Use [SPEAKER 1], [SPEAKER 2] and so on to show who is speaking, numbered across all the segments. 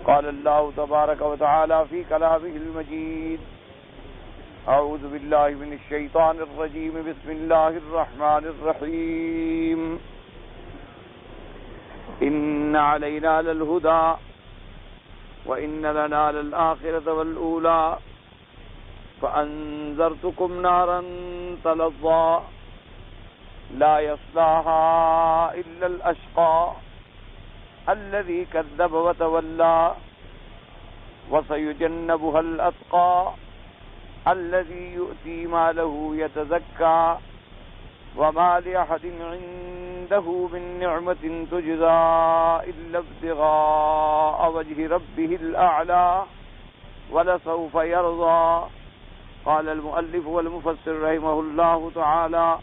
[SPEAKER 1] قال الله تبارك وتعالى في كلامه المجيد: أعوذ بالله من الشيطان الرجيم. بسم الله الرحمن الرحيم. إن علينا للهدى وإن لنا للآخرة والأولى فأنذرتكم نارا تلظى لا يصلاها إلا الأشقى الذي كذب وتولى وسيجنبها الأتقى الذي يؤتي ماله يتزكى وما لأحد عنده من نعمة تجزى إلا ابتغاء وجه ربه الأعلى ولسوف يرضى. قال المؤلف والمفسر رحمه الله تعالى: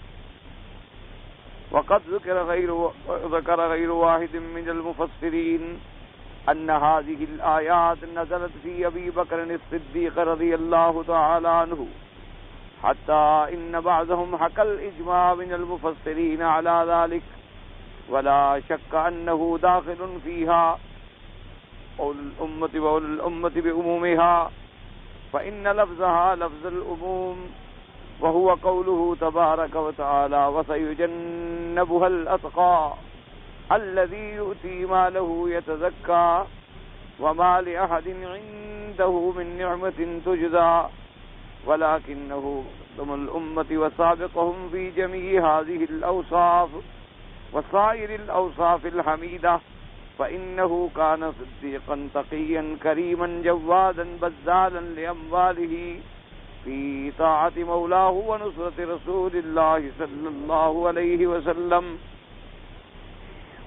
[SPEAKER 1] وقد ذكر غير واحد من المفسرين أن هذه الآيات نزلت في أبي بكر الصديق رضي الله تعالى عنه، حتى إن بعضهم حكى الإجماع من المفسرين على ذلك، ولا شك أنه داخل فيها أولو الأمة بأمومها، فإن لفظها لفظ الأموم، وهو قوله تبارك وتعالى: وسيجنبها الأتقى الذي يؤتي ماله يتزكى وما لأحد عنده من نعمة تجزى، ولكنه ضم الأمة وسابقهم في جميع هذه الأوصاف وسائر الأوصاف الحميدة، فإنه كان صديقا تقيا كريما جوادا بذالا لأمواله في طاعة مولاه ونصرة رسول الله صلى الله عليه وسلم،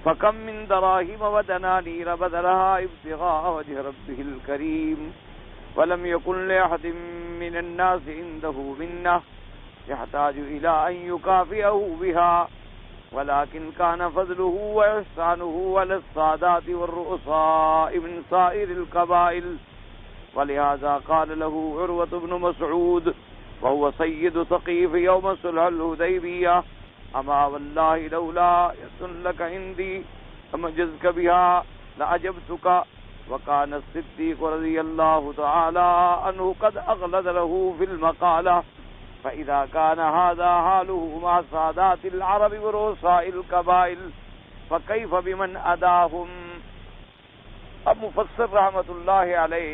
[SPEAKER 1] فكم من دراهم ودنانير بذلها ابتغاء وجه ربه الكريم، ولم يكن لأحد من الناس عنده منة يحتاج إلى أن يكافئه بها، ولكن كان فضله وإحسانه على السادات والرؤساء من سائر القبائل. ولهذا قال له عروة بن مسعود وهو سيد ثقيف يوم صلح الحديبية: أما والله لولا يسن لك عندي أمجزك بها لأجبتك. وكان الصديق رضي الله تعالى عنه قد أغلظ له في المقالة، فإذا كان هذا حاله مع سادات العرب ورؤساء القبائل فكيف بمن أداهم. اب مفسر رحمت اللہ علیہ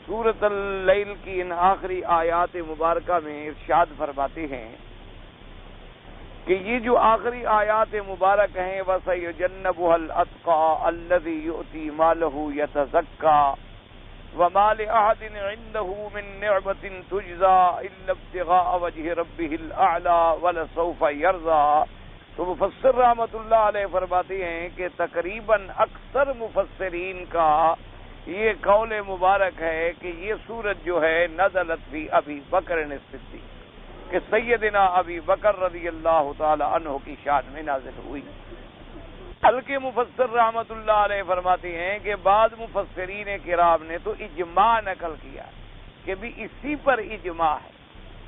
[SPEAKER 1] سورۃ اللیل کی ان آخری آیات مبارکہ میں ارشاد فرماتے ہیں کہ یہ جو آخری آیات مبارک ہیں: وَسَيُجَنَّبُهَا الْأَتْقَى الَّذِي يُؤْتِي مَالَهُ يَتَزَكَّى وَمَا لِأَحَدٍ عِندَهُ مِن نِّعْمَةٍ تُجْزَى إِلَّا ابْتِغَاءَ وَجْهِ رَبِّهِ الْأَعْلَى وَلَسَوْفَ يَرْضَى۔ تو مفسر رحمت اللہ علیہ فرماتے ہیں کہ تقریباً اکثر مفسرین کا یہ قول مبارک ہے کہ یہ سورت جو ہے نزلت فی ابی بکر الصدیق، کہ سیدنا ابی بکر رضی اللہ تعالی عنہ کی شان میں نازل ہوئی۔ بلکہ مفسر رحمت اللہ علیہ فرماتے ہیں کہ بعض مفسرین کرام نے تو اجماع نقل کیا کہ بھی اسی پر اجماع ہے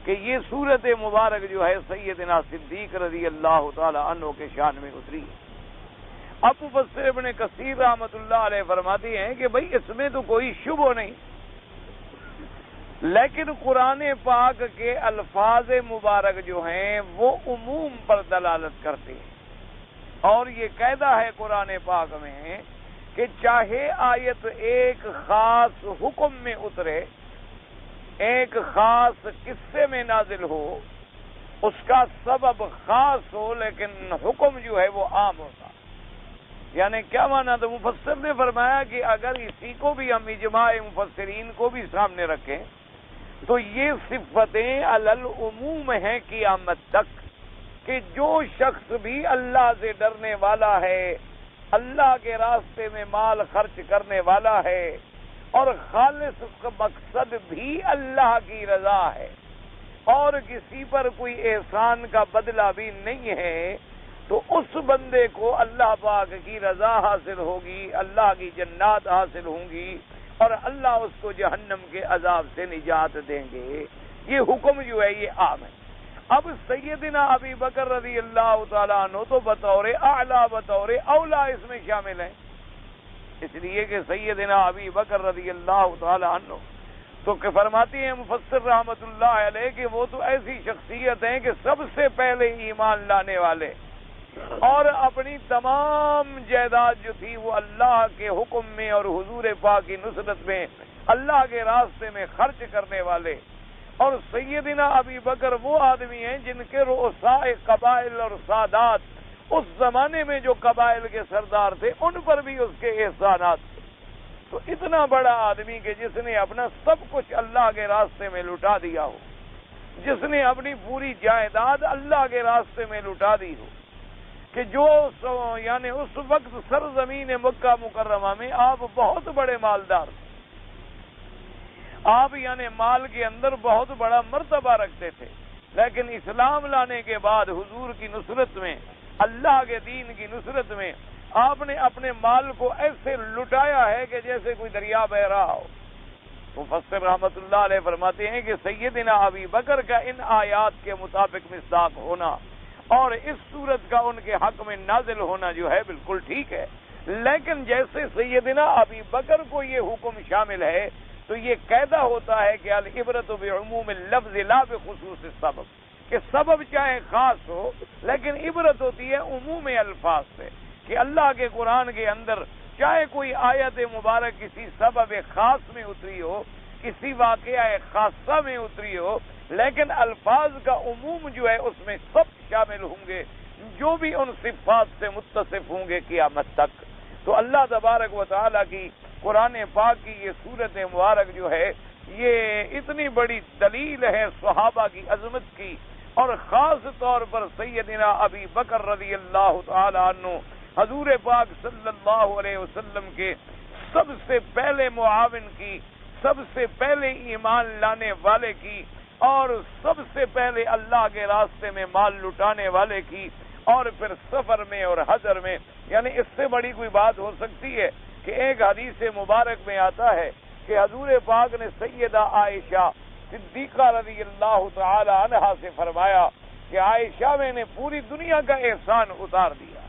[SPEAKER 1] کہ یہ سورت مبارک جو ہے سیدنا صدیق رضی اللہ تعالی عنہ کے شان میں اتری ہے۔ اب مفسر ابن کثیر رحمت اللہ علیہ فرماتے ہیں کہ بھئی اس میں تو کوئی شبہ نہیں، لیکن قرآن پاک کے الفاظ مبارک جو ہیں وہ عموم پر دلالت کرتے ہیں، اور یہ قاعدہ ہے قرآن پاک میں کہ چاہے آیت ایک خاص حکم میں اترے، ایک خاص قصے میں نازل ہو، اس کا سبب خاص ہو لیکن حکم جو ہے وہ عام ہوتا۔ یعنی کیا مانا؟ تو مفسر نے فرمایا کہ اگر اسی کو بھی ہم اجماع مفسرین کو بھی سامنے رکھیں تو یہ صفتیں علی العموم ہیں قیامت تک، کہ جو شخص بھی اللہ سے ڈرنے والا ہے، اللہ کے راستے میں مال خرچ کرنے والا ہے، اور خالص مقصد بھی اللہ کی رضا ہے، اور کسی پر کوئی احسان کا بدلہ بھی نہیں ہے، تو اس بندے کو اللہ پاک کی رضا حاصل ہوگی، اللہ کی جنات حاصل ہوں گی، اور اللہ اس کو جہنم کے عذاب سے نجات دیں گے۔ یہ حکم جو ہے یہ عام ہے۔ اب سیدنا ابی بکر رضی اللہ تعالیٰ عنہ تو بطور اعلیٰ، بطور اولا اس میں شامل ہیں، اس لیے کہ سیدنا ابی بکر رضی اللہ تعالی عنہ تو کہ فرماتی ہیں مفسر رحمت اللہ علیہ کہ وہ تو ایسی شخصیت ہیں کہ سب سے پہلے ایمان لانے والے اور اپنی تمام جائیداد جو تھی وہ اللہ کے حکم میں اور حضور پاک کی نصرت میں اللہ کے راستے میں خرچ کرنے والے. اور سیدنا ابی بکر وہ آدمی ہیں جن کے رؤساء قبائل اور سادات اس زمانے میں جو قبائل کے سردار تھے ان پر بھی اس کے احسانات تھے. تو اتنا بڑا آدمی کہ جس نے اپنا سب کچھ اللہ کے راستے میں لٹا دیا ہو، جس نے اپنی پوری جائیداد اللہ کے راستے میں لٹا دی ہو، کہ جو یعنی اس وقت سرزمین مکہ مکرمہ میں آپ بہت بڑے مالدار تھے، آپ یعنی مال کے اندر بہت بڑا مرتبہ رکھتے تھے، لیکن اسلام لانے کے بعد حضور کی نصرت میں اللہ کے دین کی نصرت میں آپ نے اپنے مال کو ایسے لٹایا ہے کہ جیسے کوئی دریا بہ رہا ہو. مفسر رحمت اللہ علیہ فرماتے ہیں کہ سیدنا ابی بکر کا ان آیات کے مطابق مصداق ہونا اور اس صورت کا ان کے حق میں نازل ہونا جو ہے بالکل ٹھیک ہے، لیکن جیسے سیدنا ابی بکر کو یہ حکم شامل ہے تو یہ قاعدہ ہوتا ہے کہ العبرۃ بعموم اللفظ لا بخصوص السبب، کہ سبب چاہے خاص ہو لیکن عبرت ہوتی ہے عموم الفاظ سے، کہ اللہ کے قرآن کے اندر چاہے کوئی آیت مبارک کسی سبب خاص میں اتری ہو، کسی واقعہ خاصہ میں اتری ہو، لیکن الفاظ کا عموم جو ہے اس میں سب شامل ہوں گے جو بھی ان صفات سے متصف ہوں گے قیامت تک. تو اللہ تبارک و تعالیٰ کی قرآن پاک کی یہ صورت مبارک جو ہے یہ اتنی بڑی دلیل ہے صحابہ کی عظمت کی، اور خاص طور پر سیدنا ابی بکر رضی اللہ تعالی عنہ حضور پاک صلی اللہ علیہ وسلم کے سب سے پہلے معاون کی، سب سے پہلے ایمان لانے والے کی، اور سب سے پہلے اللہ کے راستے میں مال لٹانے والے کی، اور پھر سفر میں اور حضر میں. یعنی اس سے بڑی کوئی بات ہو سکتی ہے کہ ایک حدیث مبارک میں آتا ہے کہ حضور پاک نے سیدہ عائشہ صدیقہ رضی اللہ تعالی عنہا سے فرمایا کہ عائشہ میں نے پوری دنیا کا احسان اتار دیا،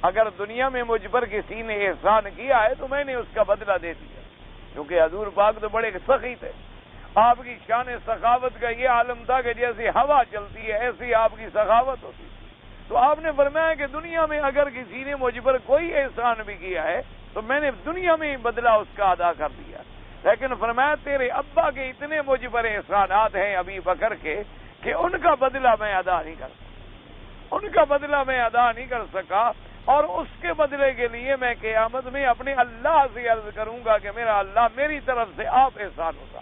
[SPEAKER 1] اگر دنیا میں مجھ پر کسی نے احسان کیا ہے تو میں نے اس کا بدلہ دے دیا، کیونکہ حضور پاک تو بڑے سخی تھے. آپ کی شان سخاوت کا یہ عالم تھا کہ جیسے ہوا چلتی ہے ایسی آپ کی سخاوت ہوتی. تو آپ نے فرمایا کہ دنیا میں اگر کسی نے مجھ پر کوئی احسان بھی کیا ہے تو میں نے دنیا میں ہی بدلہ اس کا ادا کر دیا، لیکن فرمایا تیرے ابا کے اتنے مجھ پر احسانات ہیں ابی بکر کے کہ ان کا بدلہ میں ادا نہیں کر سکا، ان کا بدلہ میں ادا نہیں کر سکا، اور اس کے بدلے کے لیے میں قیامت میں اپنے اللہ سے عرض کروں گا کہ میرا اللہ میری طرف سے آپ احسان ہوتا،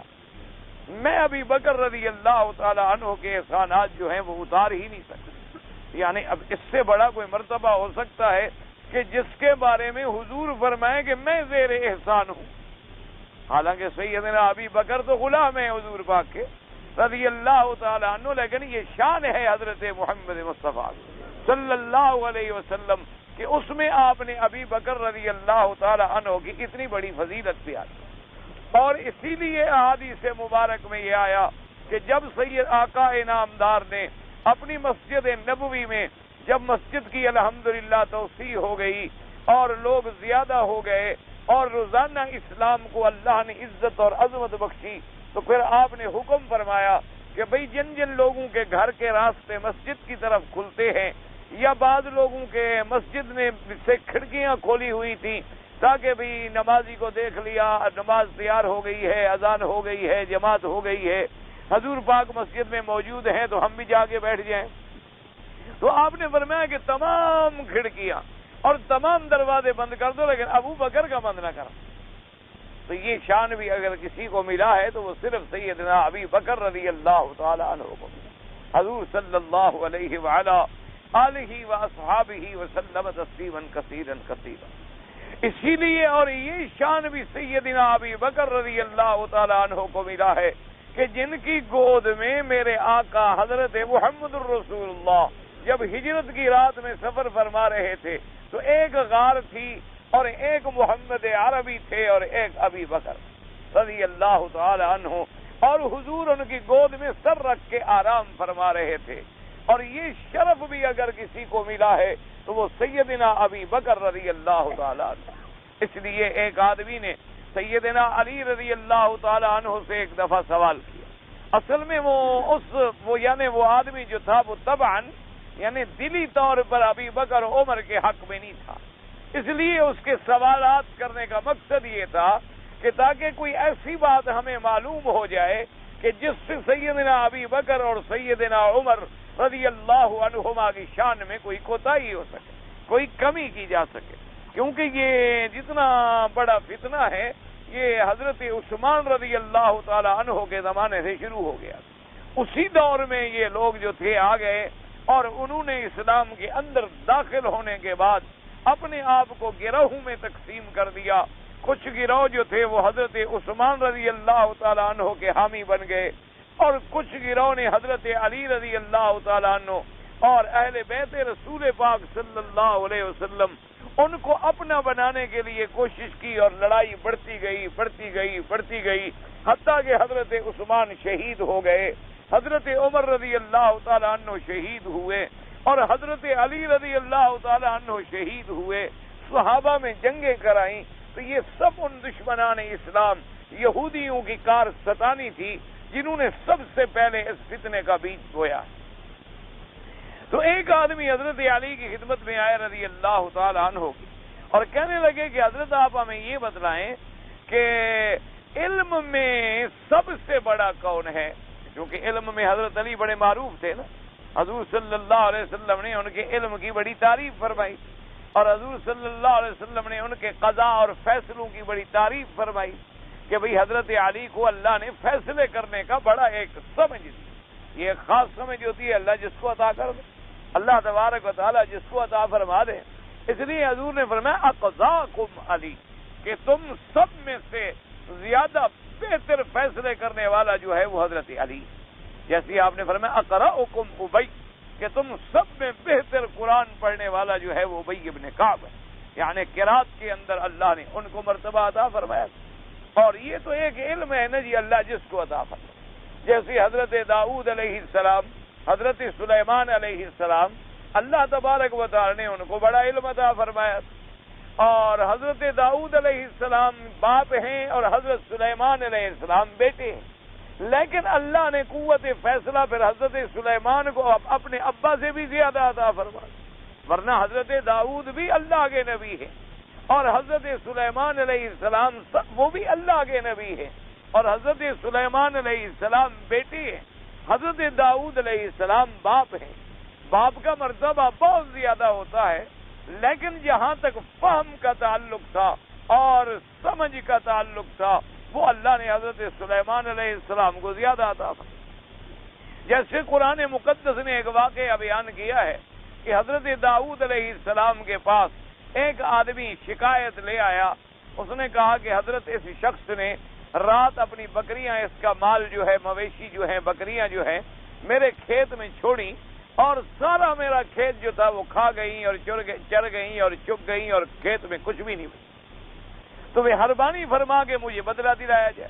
[SPEAKER 1] میں ابی بکر رضی اللہ تعالی عنہ کے احسانات جو ہیں وہ اتار ہی نہیں سکتا. یعنی اب اس سے بڑا کوئی مرتبہ ہو سکتا ہے کہ جس کے بارے میں حضور فرمائے کہ میں زیر احسان ہوں، حالانکہ سیدنا ابی بکر تو غلام ہے حضور پاک کے رضی اللہ تعالی عنہ، لیکن یہ شان ہے حضرت محمد مصطفیٰ صلی اللہ علیہ وسلم کہ اس میں آپ نے ابی بکر رضی اللہ تعالی عنہ کی اتنی بڑی فضیلت بھی آئی. اور اسی لیے احادیث مبارک میں یہ آیا کہ جب سید آقا انعامدار نے اپنی مسجد نبوی میں جب مسجد کی الحمدللہ توسیع ہو گئی اور لوگ زیادہ ہو گئے اور روزانہ اسلام کو اللہ نے عزت اور عظمت بخشی، تو پھر آپ نے حکم فرمایا کہ بھئی جن جن لوگوں کے گھر کے راستے مسجد کی طرف کھلتے ہیں یا بعض لوگوں کے مسجد میں سے کھڑکیاں کھولی ہوئی تھیں تاکہ بھی نمازی کو دیکھ لیا نماز تیار ہو گئی ہے، اذان ہو گئی ہے، جماعت ہو گئی ہے، حضور پاک مسجد میں موجود ہیں تو ہم بھی جا کے بیٹھ جائیں. تو آپ نے فرمایا کہ تمام کھڑکیاں اور تمام دروازے بند کر دو لیکن ابو بکر کا بند نہ کرو. تو یہ شان بھی اگر کسی کو ملا ہے تو وہ صرف سیدنا ابی بکر رضی اللہ تعالی عنہ کو ملا. حضور صلی اللہ علیہ وعلا آلہ واصحابہ وسلم تسلیما کثیرا کثیرا. اسی لیے اور یہ شان بھی سیدنا ابی بکر رضی اللہ تعالی عنہ کو ملا ہے کہ جن کی گود میں میرے آقا حضرت محمد الرسول اللہ جب ہجرت کی رات میں سفر فرما رہے تھے تو ایک غار تھی اور ایک محمد عربی تھے اور ایک ابی بکر رضی اللہ تعالی عنہ، اور حضور ان کی گود میں سر رکھ کے آرام فرما رہے تھے. اور یہ شرف بھی اگر کسی کو ملا ہے تو وہ سیدنا ابی بکر رضی اللہ تعالی عنہ. اس لیے ایک آدمی نے سیدنا علی رضی اللہ تعالی عنہ سے ایک دفعہ سوال کیا. اصل میں وہ آدمی جو تھا وہ طبعاً یعنی دلی طور پر ابی بکر اور عمر کے حق میں نہیں تھا. اس لیے اس کے سوالات کرنے کا مقصد یہ تھا کہ تاکہ کوئی ایسی بات ہمیں معلوم ہو جائے کہ جس سے سیدنا ابی بکر اور سیدنا عمر رضی اللہ عنہما کی شان میں کوئی کوتاہی ہو سکے، کوئی کمی کی جا سکے. کیونکہ یہ جتنا بڑا فتنہ ہے یہ حضرت عثمان رضی اللہ تعالی عنہ کے زمانے سے شروع ہو گیا. اسی دور میں یہ لوگ جو تھے آ گئے اور انہوں نے اسلام کے اندر داخل ہونے کے بعد اپنے آپ کو گروہوں میں تقسیم کر دیا. کچھ گروہ جو تھے وہ حضرت عثمان رضی اللہ تعالی عنہ کے حامی بن گئے اور کچھ گروہ نے حضرت علی رضی اللہ تعالی عنہ اور اہل بیت رسول پاک صلی اللہ علیہ وسلم ان کو اپنا بنانے کے لیے کوشش کی اور لڑائی بڑھتی گئی حتیٰ کہ حضرت عثمان شہید ہو گئے، حضرت عمر رضی اللہ تعالی عنہ شہید ہوئے اور حضرت علی رضی اللہ تعالی عنہ شہید ہوئے. صحابہ میں جنگیں کرائیں. تو یہ سب ان دشمنان اسلام یہودیوں کی کار ستانی تھی جنہوں نے سب سے پہلے اس فتنے کا بیج بویا. تو ایک آدمی حضرت علی کی خدمت میں آئے رضی اللہ تعالی عنہ کی اور کہنے لگے کہ حضرت آپ ہمیں یہ بتلائیں کہ علم میں سب سے بڑا کون ہے؟ کیونکہ علم میں حضرت علی بڑے معروف تھے نا. حضور صلی اللہ علیہ وسلم نے ان کے علم کی بڑی تعریف فرمائی اور حضور صلی اللہ علیہ وسلم نے ان کے قضاء اور فیصلوں کی بڑی تعریف فرمائی کہ بھئی حضرت علی کو اللہ نے فیصلے کرنے کا بڑا ایک سمجھ دی. یہ ایک خاص سمجھ ہوتی ہے، اللہ جس کو عطا کر دے، اللہ تبارک و تعالی جس کو عطا فرما دے. اس لیے حضور نے فرمایا اقضاکم علی، کہ تم سب میں سے زیادہ بہتر فیصلے کرنے والا جو ہے وہ حضرت علی. جیسے آپ نے فرمایا اقرأکم ابی، کہ تم سب میں بہتر قرآن پڑھنے والا جو ہے وہ ابی ابن کعب ہے. یعنی قرات کے اندر اللہ نے ان کو مرتبہ عطا فرمایا. اور یہ تو ایک علم ہے نا جی، اللہ جس کو عطا فرمایا. جیسے حضرت داؤد علیہ السلام، حضرت سلیمان علیہ السلام، اللہ تبارک و تعالی نے ان کو بڑا علم عطا فرمایا. اور حضرت داؤد علیہ السلام باپ ہیں اور حضرت سلیمان علیہ السلام بیٹے ہیں. لیکن اللہ نے قوت فیصلہ پھر حضرت سلیمان کو اپنے ابا سے بھی زیادہ عطا فرمایا. ورنہ حضرت داؤد بھی اللہ کے نبی ہیں اور حضرت سلیمان علیہ السلام وہ بھی اللہ کے نبی ہیں اور حضرت سلیمان علیہ السلام بیٹے ہیں. حضرت داؤد علیہ السلام باپ ہیں. باپ کا مرتبہ بہت زیادہ ہوتا ہے، لیکن جہاں تک فہم کا تعلق تھا اور سمجھ کا تعلق تھا وہ اللہ نے حضرت سلیمان علیہ السلام کو زیادہ عطا فرمایا. جیسے قرآن مقدس نے ایک واقعہ بیان کیا ہے کہ حضرت داؤد علیہ السلام کے پاس ایک آدمی شکایت لے آیا. اس نے کہا کہ حضرت اس شخص نے رات اپنی بکریاں، اس کا مال جو ہے، مویشی جو ہیں، بکریاں جو ہیں، میرے کھیت میں چھوڑی اور سارا میرا کھیت جو تھا وہ کھا گئی اور چر گئی اور چگ گئی اور کھیت میں کچھ بھی نہیں بچا. تو مہربانی فرما کے مجھے بدلہ دلایا جائے.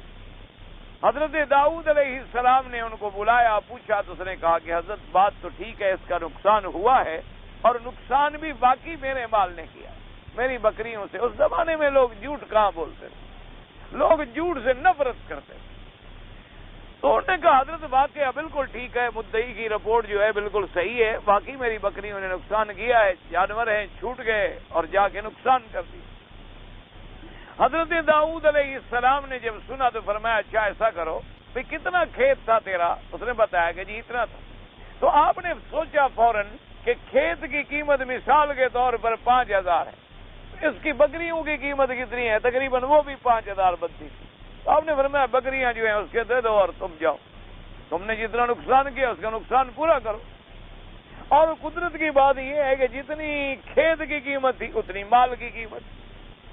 [SPEAKER 1] حضرت داؤد علیہ السلام نے ان کو بلایا، پوچھا تو اس نے کہا کہ حضرت بات تو ٹھیک ہے، اس کا نقصان ہوا ہے اور نقصان بھی باقی میرے مال نے کیا، میری بکریوں سے. اس زمانے میں لوگ جھوٹ کہاں بولتے تھے، لوگ جھوٹ سے نفرت کرتے تھے. تو انہوں نے کہا حضرت واقعہ بالکل ٹھیک ہے، مدعی کی رپورٹ جو ہے بالکل صحیح ہے، باقی میری بکریوں نے نقصان کیا ہے، جانور ہیں چھوٹ گئے اور جا کے نقصان کر دیا. حضرت داؤد علیہ السلام نے جب سنا تو فرمایا اچھا ایسا کرو بھئی کتنا کھیت تھا تیرا؟ اس نے بتایا کہ جی اتنا تھا. تو آپ نے سوچا فوراً کہ کھیت کی قیمت مثال کے طور پر 5000 ہے، اس کی بکریوں کی قیمت کتنی ہے؟ تقریباً وہ بھی 5000 بنتی تھی. تو آپ نے فرمایا بکریاں جو ہیں اس کے دے دو اور تم جاؤ، تم نے جتنا نقصان کیا اس کا نقصان پورا کرو. اور قدرت کی بات یہ ہے کہ جتنی کھیت کی قیمت تھی اتنی مال کی قیمت تھی،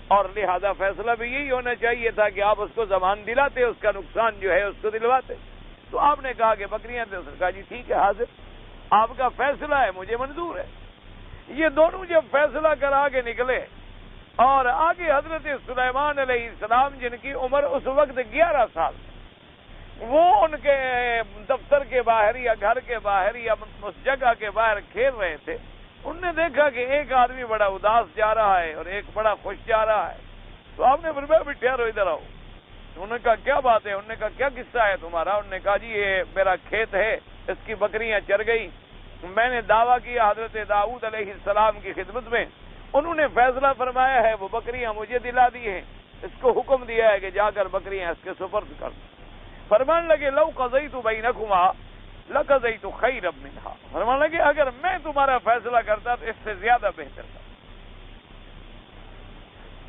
[SPEAKER 1] اور لہذا فیصلہ بھی یہی ہونا چاہیے تھا کہ آپ اس کو زمان دلاتے، اس کا نقصان جو ہے اس کو دلواتے. تو آپ نے کہا کہ بکریاں دے. اس نے کہا جی ٹھیک ہے، حاضر، آپ کا فیصلہ ہے، مجھے منظور ہے. یہ دونوں جب فیصلہ کر آگے نکلے اور آگے حضرت سلیمان علیہ السلام جن کی عمر اس وقت 11 سال، وہ ان کے دفتر کے باہر یا گھر کے باہر یا اس جگہ کے باہر کھیل رہے تھے. انہوں نے دیکھا کہ ایک آدمی بڑا اداس جا رہا ہے اور ایک بڑا خوش جا رہا ہے. تو آپ نے فرمایا بھی ٹھہرو ادھر آؤ. انہوں نے کہا کیا بات ہے؟ انہوں نے کہا کیا قصہ ہے تمہارا؟ انہوں نے کہا جی یہ میرا کھیت ہے، اس کی بکریاں چر گئی، میں نے دعویٰ کیا حضرت داؤد علیہ السلام کی خدمت میں، انہوں نے فیصلہ فرمایا ہے وہ بکریاں مجھے دلا دی ہیں، اس کو حکم دیا ہے کہ جا کر بکریاں اس کے سپرد کر. فرمان لگے لو قضیت بینکما لقضیت خیرا منہا، فرمان لگے اگر میں تمہارا فیصلہ کرتا تو اس سے زیادہ بہتر تھا.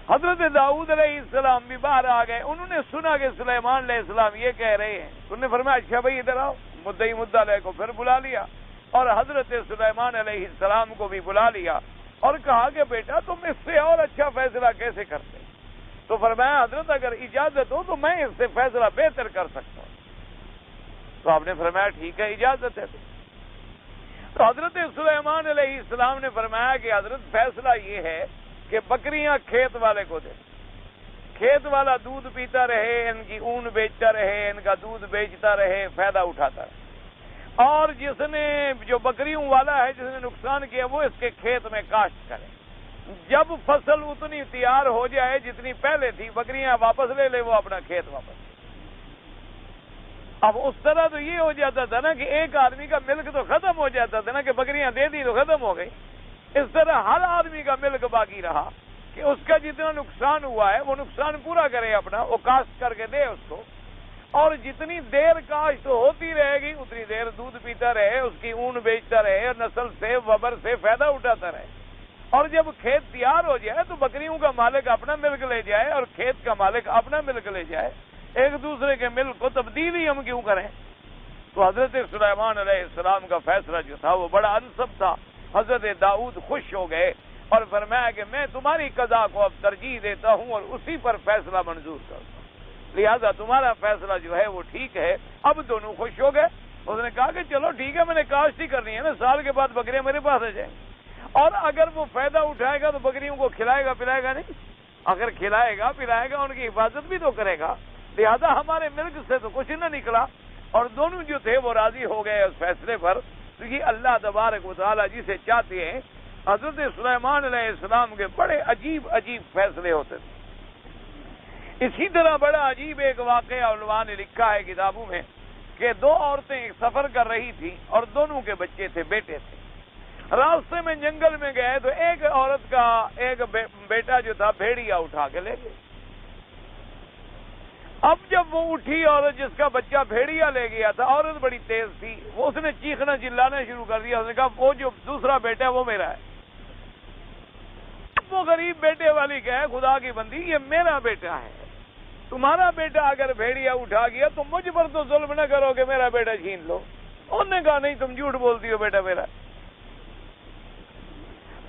[SPEAKER 1] حضرت داؤد علیہ السلام بھی باہر آ گئے، انہوں نے سنا کہ سلیمان علیہ السلام یہ کہہ رہے ہیں. انہوں نے فرمایا اچھا بھائی ادھر آؤ. مدعی مدعا علیہ کو پھر بلا لیا اور حضرت سلیمان علیہ السلام کو بھی بلا لیا اور کہا کہ بیٹا تم اس سے اور اچھا فیصلہ کیسے کرتے؟ تو فرمایا حضرت اگر اجازت ہو تو میں اس سے فیصلہ بہتر کر سکتا ہوں. تو آپ نے فرمایا ٹھیک ہے اجازت ہے. تو حضرت سلیمان علیہ السلام نے فرمایا کہ حضرت فیصلہ یہ ہے کہ بکریاں کھیت والے کو دے، کھیت والا دودھ پیتا رہے، ان کی اون بیچتا رہے، ان کا دودھ بیچتا رہے، فائدہ اٹھاتا رہے، اور جس نے جو بکریوں والا ہے جس نے نقصان کیا وہ اس کے کھیت میں کاشت کرے. جب فصل اتنی تیار ہو جائے جتنی پہلے تھی بکریاں واپس لے لے، وہ اپنا کھیت واپس. اب اس طرح تو یہ ہو جاتا تھا نا کہ ایک آدمی کا ملک تو ختم ہو جاتا تھا نا کہ بکریاں دے دی تو ختم ہو گئی. اس طرح ہر آدمی کا ملک باقی رہا کہ اس کا جتنا نقصان ہوا ہے وہ نقصان پورا کرے اپنا، وہ کاشت کر کے دے اس کو، اور جتنی دیر کاشت ہوتی رہے گی اتنی دیر دودھ پیتا رہے، اس کی اون بیچتا رہے اور نسل سے وبر سے فائدہ اٹھاتا رہے. اور جب کھیت تیار ہو جائے تو بکریوں کا مالک اپنا ملک لے جائے اور کھیت کا مالک اپنا ملک لے جائے. ایک دوسرے کے ملک کو تبدیلی ہم کیوں کریں؟ تو حضرت سلیمان علیہ السلام کا فیصلہ جو تھا وہ بڑا انصب تھا. حضرت داؤد خوش ہو گئے اور فرمایا کہ میں تمہاری قضا کو اب ترجیح دیتا ہوں اور اسی پر فیصلہ منظور کرتا ہوں، لہذا تمہارا فیصلہ جو ہے وہ ٹھیک ہے. اب دونوں خوش ہو گئے. اس نے کہا کہ چلو ٹھیک ہے، میں نے کاشت ہی کرنی ہے نا، سال کے بعد بکریاں میرے پاس آ جائیں، اور اگر وہ فائدہ اٹھائے گا تو بکریوں کو کھلائے گا پلائے گا نہیں، اگر کھلائے گا پلائے گا ان کی حفاظت بھی تو کرے گا، لہذا ہمارے ملک سے تو کچھ نہ نکلا. اور دونوں جو تھے وہ راضی ہو گئے اس فیصلے پر. تو یہ اللہ تبارک و تعالیٰ جسے چاہتے ہیں. حضرت سلیمان علیہ السلام کے بڑے عجیب عجیب فیصلے ہوتے تھے. اسی طرح بڑا عجیب ایک واقعہ علماء نے لکھا ہے کتابوں میں کہ دو عورتیں ایک سفر کر رہی تھی اور دونوں کے بچے تھے، بیٹے تھے. راستے میں جنگل میں گئے تو ایک عورت کا ایک بیٹا جو تھا بھیڑیا اٹھا کے لے گئے. اب جب وہ اٹھی اور جس کا بچہ بھیڑیا لے گیا تھا، عورت بڑی تیز تھی، وہ اس نے چیخنا چلانا شروع کر دیا. اس نے کہا وہ جو دوسرا بیٹا ہے وہ میرا ہے. وہ غریب بیٹے والی کہے خدا کی بندی یہ میرا بیٹا ہے، تمہارا بیٹا اگر بھیڑیا اٹھا گیا تو مجھ پر تو ظلم نہ کرو کہ میرا بیٹا چھین لو. انہوں نے کہا نہیں تم جھوٹ بولتی ہو، بیٹا میرا.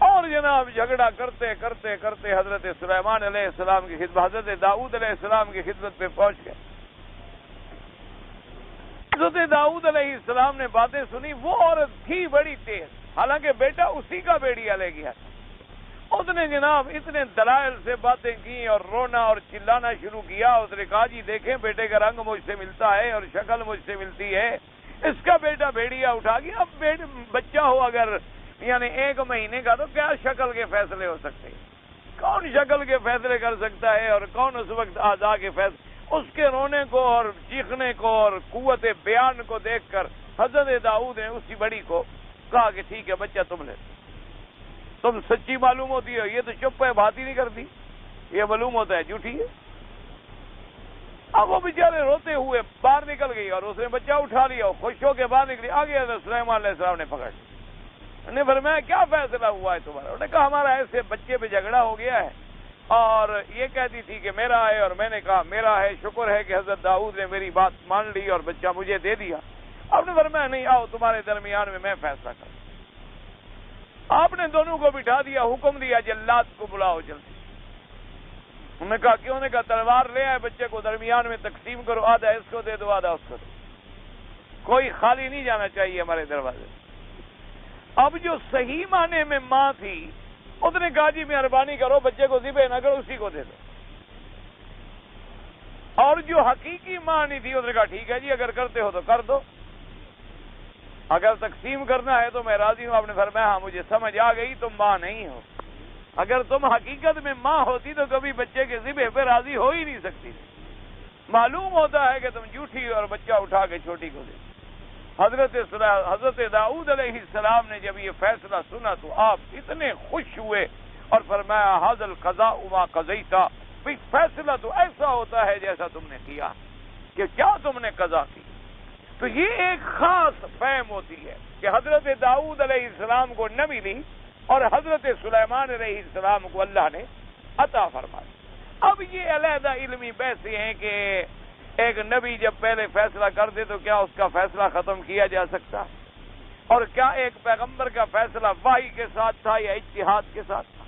[SPEAKER 1] اور جناب جھگڑا کرتے کرتے کرتے حضرت سلیمان علیہ السلام کی خدمت، حضرت داؤد علیہ السلام کی خدمت پہ پہنچ گئے. حضرت داؤد علیہ السلام نے باتیں سنی. وہ عورت تھی بڑی تیز، حالانکہ بیٹا اسی کا بھیڑیا لے گیا. اس نے جناب اتنے دلائل سے باتیں کی اور رونا اور چلانا شروع کیا. اس نے کہا جی دیکھیں بیٹے کا رنگ مجھ سے ملتا ہے اور شکل مجھ سے ملتی ہے، اس کا بیٹا بھیڑیا اٹھا گیا. اب بچہ ہو اگر یعنی 1 مہینے کا تو کیا شکل کے فیصلے ہو سکتے ہیں؟ کون شکل کے فیصلے کر سکتا ہے اور کون اس وقت اعضاء کے فیصلے؟ اس کے رونے کو اور چیخنے کو اور قوت بیان کو دیکھ کر حضرت داؤد نے اسی بڑی کو کہا کہ ٹھیک ہے بچہ تم لے، تم سچی معلوم ہوتی ہو، یہ تو چپ ہے بات ہی نہیں کرتی، یہ معلوم ہوتا ہے جھوٹی ہے. اب وہ بیچارے روتے ہوئے باہر نکل گئی اور اس نے بچہ اٹھا لیا، خوش ہو کے باہر نکلی. آگے حضرت سلیمان علیہ السلام نے پکڑ لیا. نے فرمایا کیا فیصلہ ہوا ہے تمہارا؟ انہوں نے کہا ہمارا ایسے بچے پہ جھگڑا ہو گیا ہے اور یہ کہتی تھی کہ میرا ہے اور میں نے کہا میرا ہے، شکر ہے کہ حضرت داؤد نے میری بات مان لی اور بچہ مجھے دے دیا. آپ نے فرمایا نہیں آؤ تمہارے درمیان میں فیصلہ کروں. آپ نے دونوں کو بٹھا دیا، حکم دیا جلاد کو بلاؤ جلدی. انہوں نے کہا کیوں؟ نے کہا تلوار لے آئے، بچے کو درمیان میں تقسیم کرو، آدھا اس کو دے دو آدھا اس کو دو، کوئی خالی نہیں جانا چاہیے ہمارے دروازے. اب جو صحیح معنی میں ماں تھی اس نے کہا جی مہربانی کرو بچے کو ذبح نہ کرو، اسی کو دے دو. اور جو حقیقی ماں نہیں تھی اس نے کہا ٹھیک ہے جی اگر کرتے ہو تو کر دو، اگر تقسیم کرنا ہے تو میں راضی ہوں. آپ نے فرمایا ہاں مجھے سمجھ آ گئی تم ماں نہیں ہو. اگر تم حقیقت میں ماں ہوتی تو کبھی بچے کے ذبح پہ راضی ہو ہی نہیں سکتی. معلوم ہوتا ہے کہ تم جھوٹی اور بچہ اٹھا کے چھوٹی کو دے. حضرت داؤد علیہ السلام نے جب یہ فیصلہ سنا تو آپ اتنے خوش ہوئے اور فرمایا ھذا القضاء ما قضیت، فیصلہ تو ایسا ہوتا ہے جیسا تم نے کیا کہ کیا تم نے قضا کی. تو یہ ایک خاص فہم ہوتی ہے کہ حضرت داؤد علیہ السلام کو نہ ملی اور حضرت سلیمان علیہ السلام کو اللہ نے عطا فرمائی. اب یہ علیحدہ علمی بحثیں ہیں کہ ایک نبی جب پہلے فیصلہ کر دے تو کیا اس کا فیصلہ ختم کیا جا سکتا، اور کیا ایک پیغمبر کا فیصلہ وحی کے ساتھ تھا یا اجتہاد کے ساتھ تھا،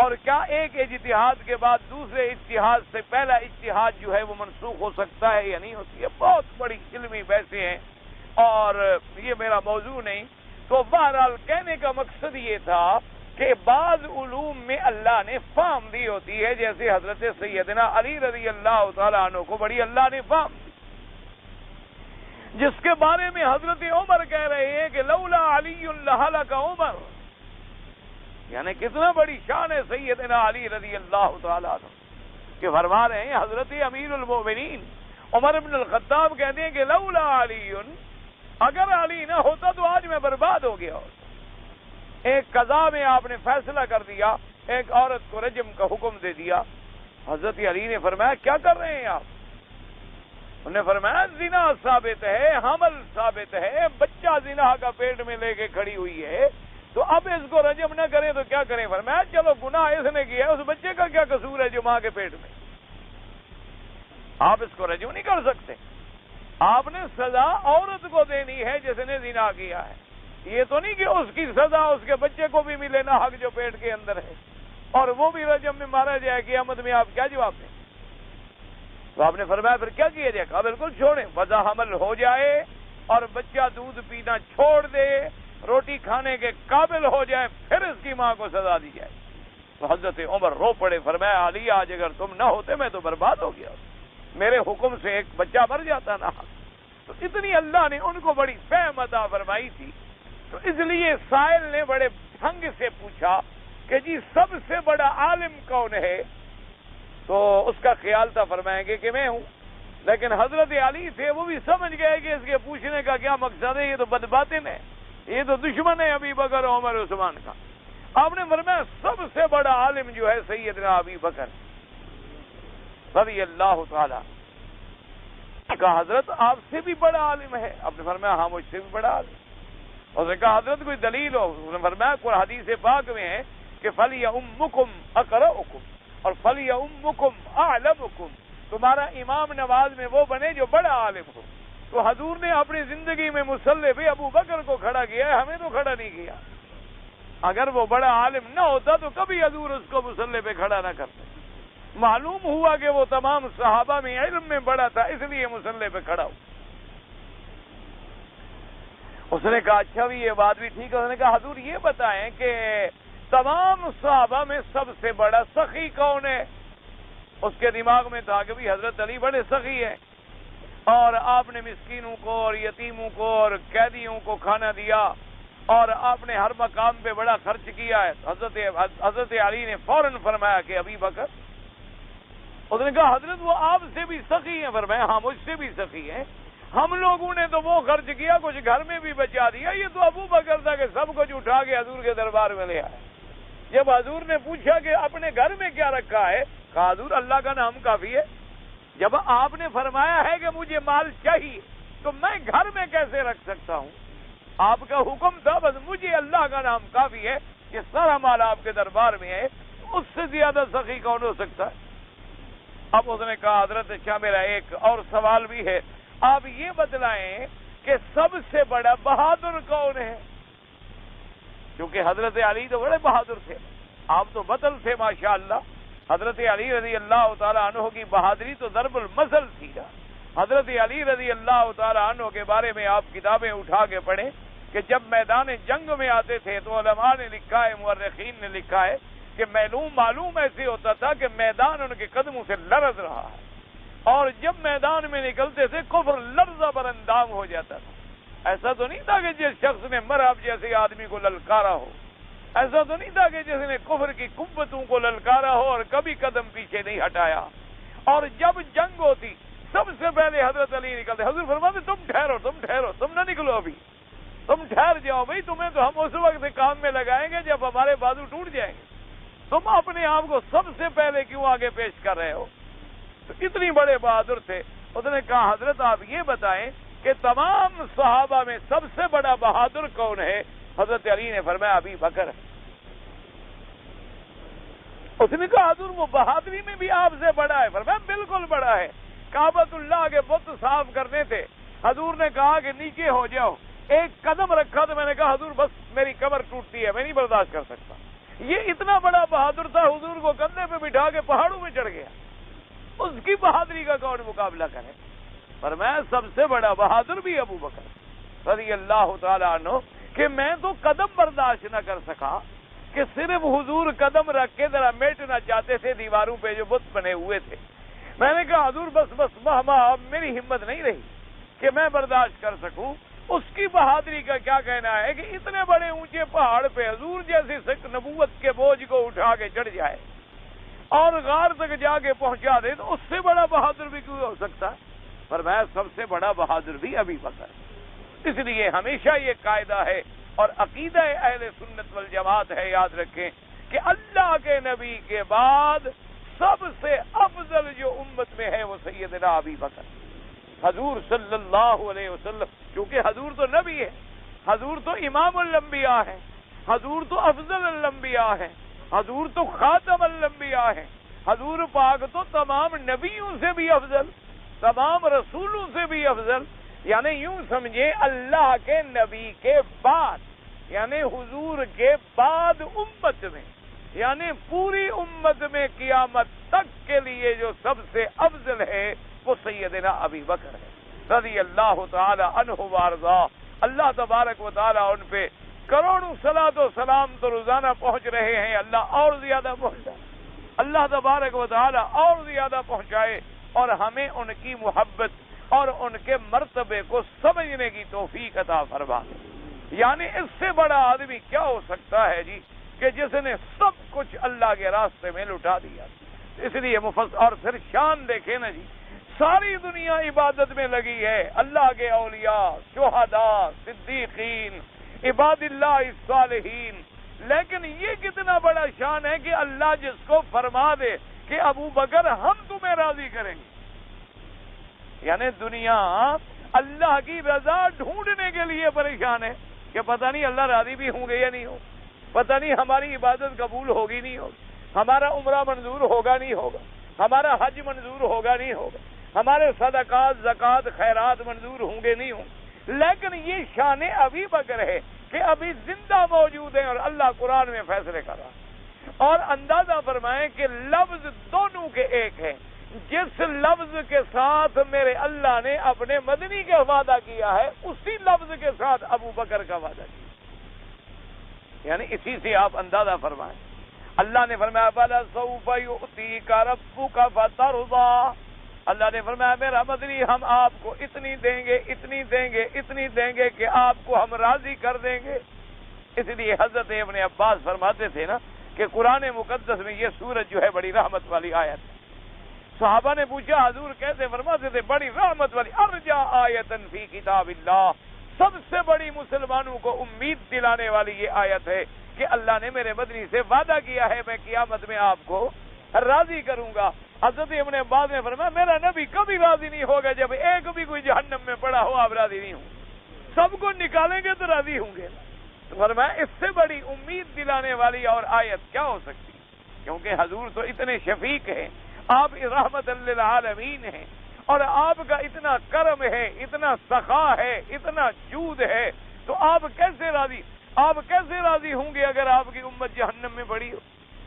[SPEAKER 1] اور کیا ایک اجتہاد کے بعد دوسرے اجتہاد سے پہلا اجتہاد جو ہے وہ منسوخ ہو سکتا ہے یا نہیں ہوتی ہے. بہت بڑی علمی بحثیں ہیں اور یہ میرا موضوع نہیں. تو بہرحال کہنے کا مقصد یہ تھا کہ بعض علوم میں اللہ نے فہم دی ہوتی ہے، جیسے حضرت سیدنا علی رضی اللہ تعالیٰ عنہ کو بڑی اللہ نے فہم دی، جس کے بارے میں حضرت عمر کہہ رہے ہیں کہ لولا علی لہلک عمر. یعنی کتنا بڑی شان ہے سیدنا علی رضی اللہ تعالیٰ عنہ کہ فرما رہے ہیں حضرت امیر المومنین عمر بن الخطاب کہتے ہیں کہ لولا علی، اگر علی نہ ہوتا تو آج میں برباد ہو گیا ہوتا. ایک قضا میں آپ نے فیصلہ کر دیا، ایک عورت کو رجم کا حکم دے دیا. حضرت علی نے فرمایا کیا کر رہے ہیں آپ؟ انہوں نے فرمایا زنا ثابت ہے، حمل ثابت ہے، بچہ زنا کا پیٹ میں لے کے کھڑی ہوئی ہے، تو اب اس کو رجم نہ کریں تو کیا کریں؟ فرمایا چلو گناہ اس نے کیا ہے، اس بچے کا کیا قصور ہے جو ماں کے پیٹ میں، آپ اس کو رجم نہیں کر سکتے. آپ نے سزا عورت کو دینی ہے جس نے زنا کیا ہے، یہ تو نہیں کہ اس کی سزا اس کے بچے کو بھی ملے نہ حق جو پیٹ کے اندر ہے اور وہ بھی رجم میں مارا جائے. قیامت میں آپ کیا جواب دیں؟ تو آپ نے فرمایا پھر کیا کیا جائے؟ کہا بالکل چھوڑیں. وضع حمل ہو جائے اور بچہ دودھ پینا چھوڑ دے، روٹی کھانے کے قابل ہو جائے، پھر اس کی ماں کو سزا دی جائے. تو حضرت عمر رو پڑے، فرمایا علی آج اگر تم نہ ہوتے میں تو برباد ہو گیا، میرے حکم سے ایک بچہ مر جاتا نہ. تو اتنی اللہ نے ان کو بڑی فہم عطا فرمائی تھی. تو اس لیے سائل نے بڑے ڈھنگ سے پوچھا کہ جی سب سے بڑا عالم کون ہے؟ تو اس کا خیال تھا فرمائیں گے کہ میں ہوں، لیکن حضرت علی تھے وہ بھی سمجھ گئے کہ اس کے پوچھنے کا کیا مقصد ہے، یہ تو بدباطن ہے، یہ تو دشمن ہے ابی بکر عمر عثمان کا. آپ نے فرمایا سب سے بڑا عالم جو ہے سیدنا ابی بکر رضی اللہ تعالی. کہا حضرت آپ سے بھی بڑا عالم ہے؟ آپ نے فرمایا ہاں مجھ سے بھی بڑا عالم. اس نے کہا حضرت کوئی دلیل ہو؟ اس نے فرمایا قرآن حدیث پاک میں ہے کہ فَلْيَأُمُّكُمْ أَقْرَأُكُمْ اور فَلْيَأُمُّكُمْ أَعْلَمُكُمْ، تمہارا امام نماز میں وہ بنے جو بڑا عالم ہو. تو حضور نے اپنی زندگی میں مصلی پہ ابو بکر کو کھڑا کیا ہے، ہمیں تو کھڑا نہیں کیا. اگر وہ بڑا عالم نہ ہوتا تو کبھی حضور اس کو مصلی پہ کھڑا نہ کرتے. معلوم ہوا کہ وہ تمام صحابہ میں علم میں بڑا تھا، اس لیے مصلی پہ کھڑا ہو. اس نے کہا اچھا بھی یہ بات بھی ٹھیک ہے. اس نے کہا حضور یہ بتائیں کہ تمام صحابہ میں سب سے بڑا سخی کون ہے؟ اس کے دماغ میں تھا کہ بھی حضرت علی بڑے سخی ہیں اور آپ نے مسکینوں کو اور یتیموں کو اور قیدیوں کو کھانا دیا اور آپ نے ہر مقام پہ بڑا خرچ کیا ہے. حضرت علی نے فوراً فرمایا کہ ابی بکر. اس نے کہا حضرت وہ آپ سے بھی سخی ہیں؟ فرمایا ہاں مجھ سے بھی سخی ہیں. ہم لوگوں نے تو وہ خرچ کیا کچھ گھر میں بھی بچا دیا، یہ تو ابو بکر تھا کہ سب کچھ اٹھا کے حضور کے دربار میں لے آئے. جب حضور نے پوچھا کہ اپنے گھر میں کیا رکھا ہے، کہا حضور اللہ کا نام کافی ہے. جب آپ نے فرمایا ہے کہ مجھے مال چاہیے تو میں گھر میں کیسے رکھ سکتا ہوں؟ آپ کا حکم تھا بس مجھے اللہ کا نام کافی ہے کہ سارا مال آپ کے دربار میں ہے. اس سے زیادہ سخی کون ہو سکتا ہے؟ اب اس نے کہا حضرت اچھا میرا ایک اور سوال بھی ہے، آپ یہ بتلائیں کہ سب سے بڑا بہادر کون ہے؟ کیونکہ حضرت علی تو بڑے بہادر تھے، آپ تو بطل تھے ماشاءاللہ. حضرت علی رضی اللہ تعالیٰ عنہ کی بہادری تو ضرب المثل تھی. حضرت علی رضی اللہ تعالیٰ عنہ کے بارے میں آپ کتابیں اٹھا کے پڑھیں کہ جب میدان جنگ میں آتے تھے تو علماء نے لکھا ہے، مورخین نے لکھا ہے کہ معلوم ایسے ہوتا تھا کہ میدان ان کے قدموں سے لرز رہا ہے، اور جب میدان میں نکلتے تھے کفر لرزہ پر اندام ہو جاتا تھا. ایسا تو نہیں تھا کہ جس شخص نے مرحب جیسے آدمی کو للکارا ہو،
[SPEAKER 2] ایسا تو نہیں تھا کہ جس نے کفر کی قوتوں کو للکارا ہو اور کبھی قدم پیچھے نہیں ہٹایا. اور جب جنگ ہوتی سب سے پہلے حضرت علی نکلتے. حضور فرماتے تم ٹھہرو تم نہ نکلو, ابھی تم ٹھہر جاؤ بھائی, تمہیں تو ہم اس وقت کام میں لگائیں گے جب ہمارے بازو ٹوٹ جائیں گے. تم اپنے آپ کو سب سے پہلے کیوں آگے پیش کر رہے ہو؟ تو اتنی بڑے بہادر تھے. اس نے کہا حضرت آپ یہ بتائیں کہ تمام صحابہ میں سب سے بڑا بہادر کون ہے؟ حضرت علی نے فرمایا ابی بکر. اس نے کہا حضور وہ بہادری میں بھی آپ سے بڑا ہے؟ فرمایا بالکل بڑا ہے. کعبۃ اللہ کے بت صاف کرنے تھے, حضور نے کہا کہ نیچے ہو جاؤ. ایک قدم رکھا تو میں نے کہا حضور بس میری کمر ٹوٹتی ہے, میں نہیں برداشت کر سکتا. یہ اتنا بڑا بہادر تھا, حضور کو کندھے پہ بٹھا کے پہاڑوں میں چڑھ گیا. اس کی بہادری کا کون مقابلہ کرے؟ فرمایا سب سے بڑا بہادر بھی ابو بکر رضی اللہ تعالیٰ عنہ, کہ میں تو قدم برداشت نہ کر سکا کہ صرف حضور قدم رکھ کے ذرا میٹنا چاہتے تھے دیواروں پہ جو بت بنے ہوئے تھے. میں نے کہا حضور بس اب میری ہمت نہیں رہی کہ میں برداشت کر سکوں. اس کی بہادری کا کیا کہنا ہے کہ اتنے بڑے اونچے پہاڑ پہ حضور جیسی نبوت کے بوجھ کو اٹھا کے چڑھ جائے اور غار تک جا کے پہنچا دے, تو اس سے بڑا بہادر بھی کیوں ہو سکتا؟ فرمایا سب سے بڑا بہادر بھی ابی بکر. اس لیے ہمیشہ یہ قاعدہ ہے اور عقیدہ اہل سنت والجماعت ہے, یاد رکھیں کہ اللہ کے نبی کے بعد سب سے افضل جو امت میں ہے وہ سیدنا ابی بکر. حضور صلی اللہ علیہ وسلم, کیونکہ حضور تو نبی ہے, حضور تو امام الانبیاء ہے, حضور تو افضل الانبیاء ہے, حضور تو خاتم الانبیاء ہے, حضور پاک تو تمام نبیوں سے بھی افضل, تمام رسولوں سے بھی افضل. یعنی یوں سمجھے اللہ کے نبی کے بعد, یعنی حضور کے بعد امت میں, یعنی پوری امت میں قیامت تک کے لیے جو سب سے افضل ہے وہ سیدنا ابی بکر ہے رضی اللہ تعالی عنہ وارضا. اللہ تبارک و تعالی ان پہ کروڑوں صلاۃ و سلام تو روزانہ پہنچ رہے ہیں, اللہ اور زیادہ پہنچائے, اللہ تبارک و تعالی اور زیادہ پہنچائے, اور ہمیں ان کی محبت اور ان کے مرتبے کو سمجھنے کی توفیق عطا فرما. یعنی اس سے بڑا آدمی کیا ہو سکتا ہے جی کہ جس نے سب کچھ اللہ کے راستے میں لٹا دیا. اس لیے اور پھر شان دیکھیں نا جی, ساری دنیا عبادت میں لگی ہے, اللہ کے اولیاء, شہداء, صدیقین, عباد اللہ الصالحین, لیکن یہ کتنا بڑا شان ہے کہ اللہ جس کو فرما دے کہ ابو بکر ہم تمہیں راضی کریں گے. یعنی دنیا اللہ کی رضا ڈھونڈنے کے لیے پریشان ہے کہ پتہ نہیں اللہ راضی بھی ہوں گے یا نہیں ہو, پتہ نہیں ہماری عبادت قبول ہوگی نہیں ہوگی, ہمارا عمرہ منظور ہوگا نہیں ہوگا, ہمارا حج منظور ہوگا نہیں ہوگا, ہمارے صدقات زکوٰۃ خیرات منظور ہوں گے نہیں ہوں. لیکن یہ شان ابی بکر ہے کہ ابھی زندہ موجود ہیں اور اللہ قرآن میں فیصلے کر رہا. اور اندازہ فرمائیں کہ لفظ دونوں کے ایک ہیں. جس لفظ کے ساتھ میرے اللہ نے اپنے مدنی کا وعدہ کیا ہے اسی لفظ کے ساتھ ابو بکر کا وعدہ کیا. یعنی اسی سے آپ اندازہ فرمائیں. اللہ نے فرمایا بَلَا سَوْفَ يُؤْتِيكَ رَبُّكَ فَتَرْضَىٰ. اللہ نے فرمایا میرا مدنی ہم آپ کو اتنی دیں گے, اتنی دیں گے, اتنی دیں گے کہ آپ کو ہم راضی کر دیں گے. اس لیے حضرت ابن عباس فرماتے تھے نا کہ قرآن مقدس میں یہ سورت جو ہے بڑی رحمت والی آیت ہے. صحابہ نے پوچھا حضور کیسے؟ فرماتے تھے بڑی رحمت والی, ارجا آیتن فی کتاب اللہ, سب سے بڑی مسلمانوں کو امید دلانے والی یہ آیت ہے کہ اللہ نے میرے مدنی سے وعدہ کیا ہے میں قیامت میں آپ کو راضی کروں گا. حضرت ابن عباس نے فرمایا میرا نبی کبھی راضی نہیں ہوگا جب ایک بھی کوئی جہنم میں پڑا ہو آپ راضی نہیں ہوں, سب کو نکالیں گے تو راضی ہوں گے. فرمایا اس سے بڑی امید دلانے والی اور آیت کیا ہو سکتی, کیونکہ حضور تو اتنے شفیق ہیں, آپ رحمت للعالمین ہیں, اور آپ کا اتنا کرم ہے, اتنا سخا ہے, اتنا جود ہے, تو آپ کیسے راضی ہوں گے اگر آپ کی امت جہنم میں پڑی ہو.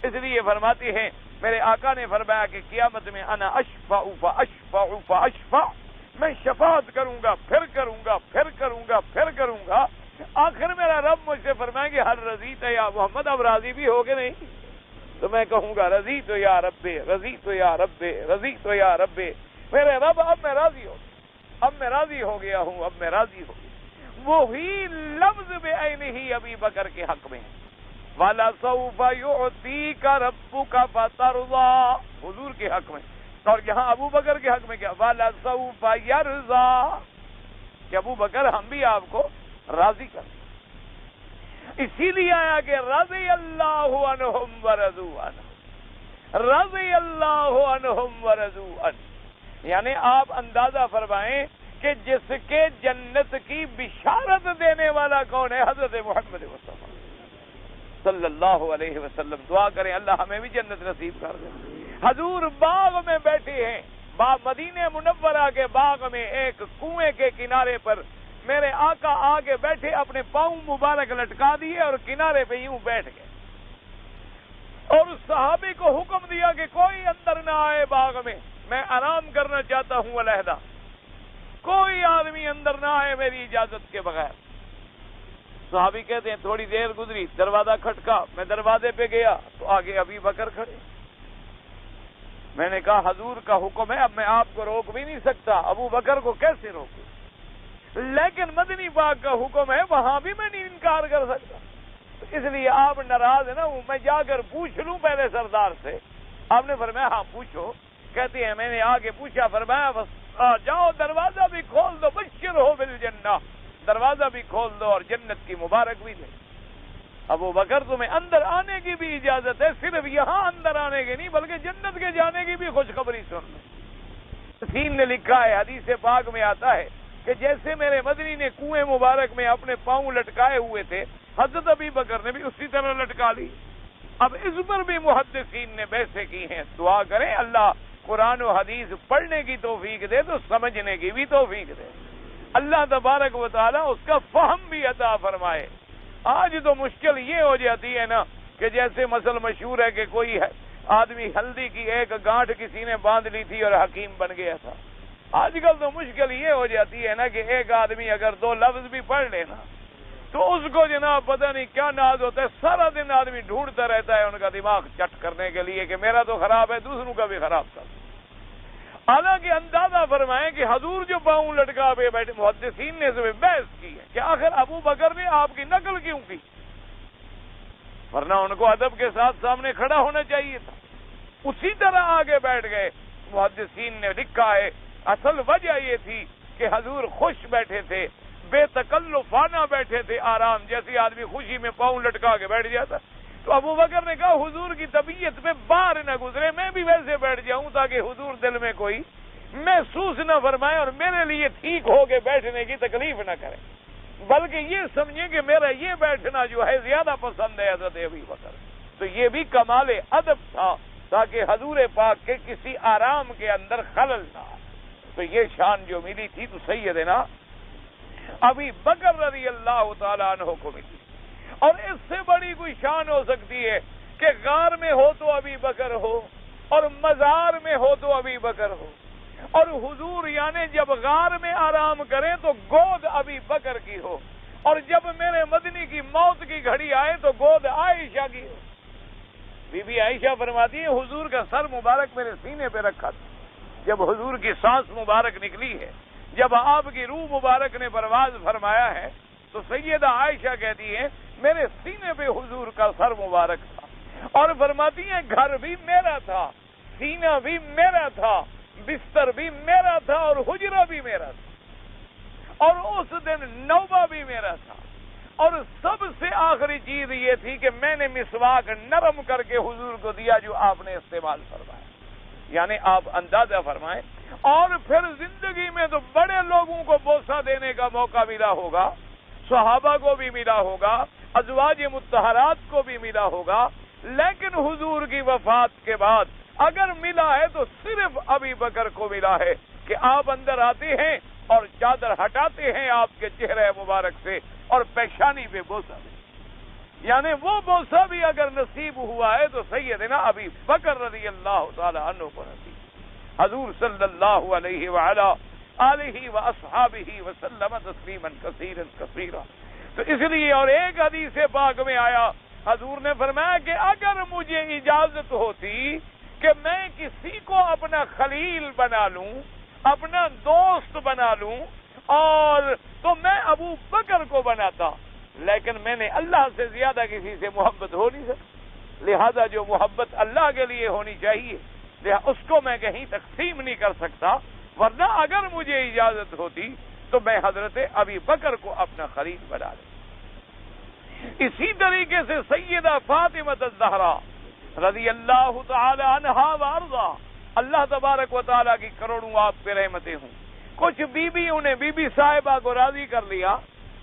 [SPEAKER 2] اس لیے فرماتے ہیں میرے آقا نے فرمایا کہ قیامت میں انا اشفع فاشفع فاشفع, میں شفاعت کروں گا, پھر کروں گا, پھر کروں گا, پھر کروں گا. آخر میرا رب مجھ سے فرمائیں گے ہر رضیت یا محمد, اب راضی بھی ہوگے نہیں؟ تو میں کہوں گا رضی تو یا رب, رضی تو یا رب, رضی تو یا رب, میرے رب اب میں راضی ہوں, اب میں راضی ہو گیا ہوں, اب میں راضی ہو گیا. وہی لفظ بعینہ ہی ابی بکر کے حق میں ہے. وَلَسَوْفَ يُعْطِيكَ رَبُّكَ فَتَرْضَىٰ حضور کے حق میں، اور یہاں ابو بکر کے حق میں کیا؟ وَلَسَوْفَ يَرْضَىٰ کہ ابو بکر ہم بھی آپ کو راضی کریں۔ اسی لیے آیا کہ رضی اللہ عنہم ورضوا عنہ، رضی اللہ عنہم ورضوا عنہ، یعنی آپ اندازہ فرمائیں کہ جس کے جنت کی بشارت دینے والا کون ہے؟ حضرت محمد مصطفیٰ صلی اللہ علیہ وسلم۔ دعا کریں اللہ ہمیں بھی جنت نصیب کر دے۔ حضور باغ میں بیٹھے ہیں، مدینہ منورہ کے باغ میں ایک کنویں کے کنارے پر میرے آقا آگے بیٹھے، اپنے پاؤں مبارک لٹکا دیے اور کنارے پہ یوں بیٹھ گئے، اور اس صحابی کو حکم دیا کہ کوئی اندر نہ آئے باغ میں آرام کرنا چاہتا ہوں علیحدہ، کوئی آدمی اندر نہ آئے میری اجازت کے بغیر۔ صحابی کہتے ہیں تھوڑی دیر گزری، دروازہ کھٹکا، میں دروازے پہ گیا تو آگے ابی بکر کھڑے۔ میں نے کہا حضور کا حکم ہے، اب میں آپ کو روک بھی نہیں سکتا، ابو بکر کو کیسے روکوں؟ لیکن مدنی پاک کا حکم ہے، وہاں بھی میں نہیں انکار کر سکتا، تو اس لیے آپ ناراض ہے نا، میں جا کر پوچھ لوں پہلے سردار سے۔ آپ نے فرمایا ہاں پوچھو۔ کہتے ہیں میں نے آگے پوچھا، فرمایا بس جاؤ دروازہ بھی کھول دو، بشر ہو بالجنہ، دروازہ بھی کھول دو اور جنت کی مبارک بھی دے۔ ابو بکر تمہیں اندر آنے کی بھی اجازت ہے، صرف یہاں اندر آنے کی نہیں بلکہ جنت کے جانے کی بھی خوشخبری سن لو۔ سین نے لکھا ہے، حدیث پاک میں آتا ہے کہ جیسے میرے مدنی نے کنویں مبارک میں اپنے پاؤں لٹکائے ہوئے تھے، حضرت ابی بکر نے بھی اسی طرح لٹکا لی۔ اب اس پر بھی محدثین نے بحثیں کی ہیں۔ دعا کریں اللہ قرآن و حدیث پڑھنے کی توفیق دے تو سمجھنے کی بھی توفیق دے، اللہ تبارک و تعالی اس کا فہم بھی عطا فرمائے۔ آج تو مشکل یہ ہو جاتی ہے نا کہ جیسے مثل مشہور ہے کہ کوئی آدمی ہلدی کی ایک گانٹھ کسی نے باندھ لی تھی اور حکیم بن گیا تھا۔ آج کل تو مشکل یہ ہو جاتی ہے نا کہ ایک آدمی اگر 2 لفظ بھی پڑھ لینا تو اس کو جناب پتہ نہیں کیا ناز ہوتا ہے، سارا دن آدمی ڈھونڈتا رہتا ہے ان کا دماغ چٹ کرنے کے لیے کہ میرا تو خراب ہے دوسروں کا بھی خراب تھا۔ حالانکہ اندازہ فرمائیں کہ حضور جو پاؤں لٹکا پہ بیٹھے، محدثین نے اس میں بحث کی ہے کہ آخر ابو بکر نے آپ کی نقل کیوں کی، ورنہ ان کو ادب کے ساتھ سامنے کھڑا ہونا چاہیے تھا، اسی طرح آگے بیٹھ گئے۔ محدثین نے لکھا ہے اصل وجہ یہ تھی کہ حضور خوش بیٹھے تھے، بے تکلفانہ بیٹھے تھے، آرام، جیسے آدمی خوشی میں پاؤں لٹکا کے بیٹھ جاتا۔ تو ابو بکر نے کہا حضور کی طبیعت میں بار نہ گزرے، میں بھی ویسے بیٹھ جاؤں تاکہ حضور دل میں کوئی محسوس نہ فرمائے اور میرے لیے ٹھیک ہو کے بیٹھنے کی تکلیف نہ کرے، بلکہ یہ سمجھیں کہ میرا یہ بیٹھنا جو ہے زیادہ پسند ہے حضرت ابی بکر۔ تو یہ بھی کمال ادب تھا تاکہ حضور پاک کے کسی آرام کے اندر خلل نہ آئے۔ تو یہ شان جو ملی تھی تو سیدنا ابی بکر رضی اللہ تعالیٰ عنہ کو ملی۔ اور اس سے بڑی کوئی شان ہو سکتی ہے کہ غار میں ہو تو ابی بکر ہو اور مزار میں ہو تو ابی بکر ہو، اور حضور یعنی جب غار میں آرام کریں تو گود ابی بکر کی ہو، اور جب میرے مدنی کی موت کی گھڑی آئے تو گود عائشہ کی ہو۔ بی بی عائشہ فرماتی ہے حضور کا سر مبارک میرے سینے پہ رکھا تھا، جب حضور کی سانس مبارک نکلی ہے، جب آپ کی روح مبارک نے پرواز فرمایا ہے تو سیدہ عائشہ کہتی ہے میرے سینے پہ حضور کا سر مبارک تھا، اور فرماتی ہیں گھر بھی میرا تھا، سینہ بھی میرا تھا، بستر بھی میرا تھا اور حجرہ بھی میرا تھا، اور اس دن نوبہ بھی میرا تھا، اور سب سے آخری چیز یہ تھی کہ میں نے مسواک نرم کر کے حضور کو دیا جو آپ نے استعمال فرمایا۔ یعنی آپ اندازہ فرمائیں۔ اور پھر زندگی میں تو بڑے لوگوں کو بوسہ دینے کا موقع ملا ہوگا، صحابہ کو بھی ملا ہوگا، ازواج مطہرات کو بھی ملا ہوگا، لیکن حضور کی وفات کے بعد اگر ملا ہے تو صرف ابی بکر کو ملا ہے کہ آپ اندر آتے ہیں اور چادر ہٹاتے ہیں آپ کے چہرے مبارک سے اور پیشانی پہ بوسہ دیں، یعنی وہ بوسہ بھی اگر نصیب ہوا ہے تو سیدنا ابی بکر رضی اللہ تعالی عنہ کو نصیب۔ حضور صلی اللہ علیہ وعلا آلہ واصحابہ وسلم تسلیما کثیرا کثیرا۔ تو اس لیے اور ایک حدیث پاک میں آیا حضور نے فرمایا کہ اگر مجھے اجازت ہوتی کہ میں کسی کو اپنا خلیل بنا لوں، اپنا دوست بنا لوں، اور تو میں ابو بکر کو بناتا، لیکن میں نے اللہ سے زیادہ کسی سے محبت ہو نہیں سکتی، لہذا جو محبت اللہ کے لیے ہونی چاہیے اس کو میں کہیں تقسیم نہیں کر سکتا، ورنہ اگر مجھے اجازت ہوتی تو میں حضرت ابی بکر کو اپنا خلیل بنا لیتا۔ اسی طریقے سے سیدہ فاطمہ الزہرا رضی اللہ تعالی عنہا وارضا، اللہ تبارک و تعالیٰ کی کروڑوں آپ پہ رحمتیں ہوں، کچھ بی بی صاحبہ کو راضی کر لیا،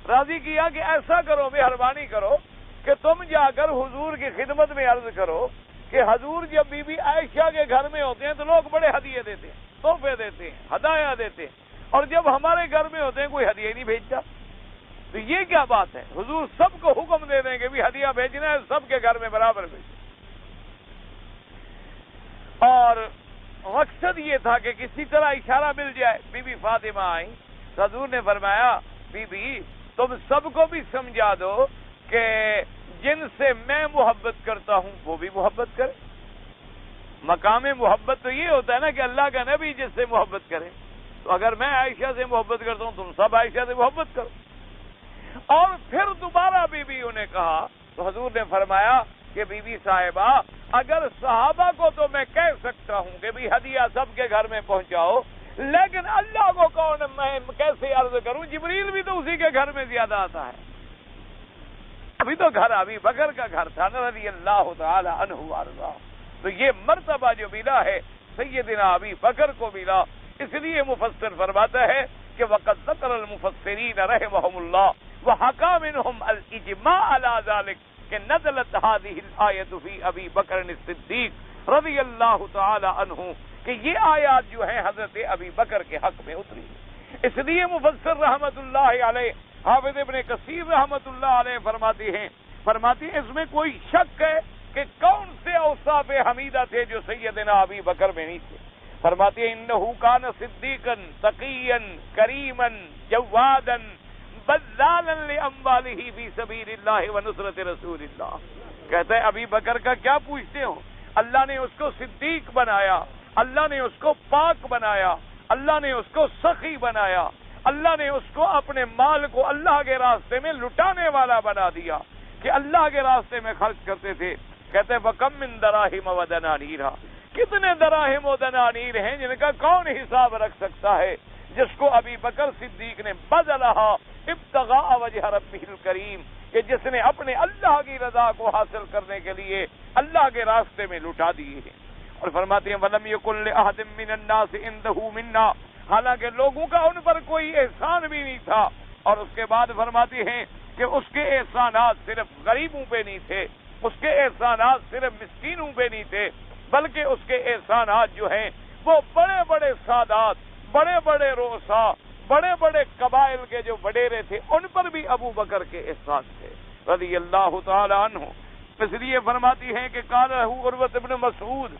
[SPEAKER 2] راضی کیا کہ ایسا کرو، مہربانی کرو کہ تم جا کر حضور کی خدمت میں عرض کرو کہ حضور جب بی بی عائشہ کے گھر میں ہوتے ہیں تو لوگ بڑے ہدیے دیتے ہیں، تحفے دیتے ہیں، ہدایہ دیتے ہیں، اور جب ہمارے گھر میں ہوتے ہیں کوئی ہدیہ نہیں بھیجتا۔ تو یہ کیا بات ہے؟ حضور سب کو حکم دے دیں کہ بھی ہدیہ بھیجنا ہے، سب کے گھر میں برابر بھیجنا۔ اور مقصد یہ تھا کہ کسی طرح اشارہ مل جائے۔ بی بی فاطمہ آئی تو حضور نے فرمایا بی بی تم سب کو بھی سمجھا دو کہ جن سے میں محبت کرتا ہوں وہ بھی محبت کرے۔ مقام محبت تو یہ ہوتا ہے نا کہ اللہ کا نبی جس سے محبت کرے، تو اگر میں عائشہ سے محبت کرتا ہوں تم سب عائشہ سے محبت کرو۔ اور پھر دوبارہ بی بی انہیں کہا تو حضور نے فرمایا کہ بی بی صاحبہ اگر صحابہ کو تو میں کہہ سکتا ہوں کہ بھی ہدیہ سب کے گھر میں پہنچاؤ، لیکن اللہ کو کون میں کیسے عرض کروں؟ جبریل بھی تو اسی کے گھر میں زیادہ آتا ہے۔ ابھی تو گھر ابی بکر کا گھر تھا نا رضی اللہ تعالی عنہ وارضا، تو یہ مرتبہ جو ملا ہے سیدنا ابی بکر کو ملا۔ اس لیے مفسر فرماتا ہے کہ وقد ذکر المفسرین رحمهم اللہ وحکا منهم الاجماع علی ذلک کہ نزلت هذه الآیۃ فی ابی بکر الصدیق رضی اللہ تعالی عنہ، کہ یہ آیات جو ہیں حضرت ابی بکر کے حق میں اتری۔ اس لیے مفسر رحمت اللہ علیہ حافظ ابن کثیر رحمت اللہ علیہ فرماتے ہیں اس میں کوئی شک ہے کہ کون سے اوصاف حمیدہ تھے جو سیدنا ابی بکر میں نہیں تھے۔ فرماتے ہیں انہو کان صدیقا تقیا کریما جوادا بذالا لاموالہ فی سبیل اللہ ونصرت رسول اللہ۔ کہتا ہے ابی بکر کا کیا پوچھتے ہو؟ اللہ نے اس کو صدیق بنایا، اللہ نے اس کو پاک بنایا، اللہ نے اس کو سخی بنایا، اللہ نے اس کو اپنے مال کو اللہ کے راستے میں لٹانے والا بنا دیا کہ اللہ کے راستے میں خرچ کرتے تھے۔ کہتے ہیں وَكَمْ مِن دَرَاهِمَ وَدَنَانِيرَ، کتنے دراہم و دنانیر ہیں جن کا کون حساب رکھ سکتا ہے، جس کو ابی بکر صدیق نے بذلھا ابتغاء وجہ ربہ الکریم، کہ جس نے اپنے اللہ کی رضا کو حاصل کرنے کے لیے اللہ کے راستے میں لٹا دیے ہیں۔ اور فرماتے ہیں وَلَمْ يَكُن لِأَحَدٍ مِّنَ النَّاسِ عِندَهُ مِنَّا، حالانکہ لوگوں کا ان پر کوئی احسان بھی نہیں تھا۔ اور اس کے بعد فرماتے ہیں کہ اس کے احسانات صرف غریبوں پہ نہیں تھے، اس کے احسانات صرف مسکینوں پہ نہیں تھے، بلکہ اس کے احسانات جو ہیں وہ بڑے بڑے سادات، بڑے بڑے رؤسا، بڑے بڑے قبائل کے جو وڈیرے تھے ان پر بھی ابو بکر کے احسان تھے رضی اللہ تعالی عنہ۔ اس لیے فرماتی ہیں کہ قال عروۃ ابن مسعود،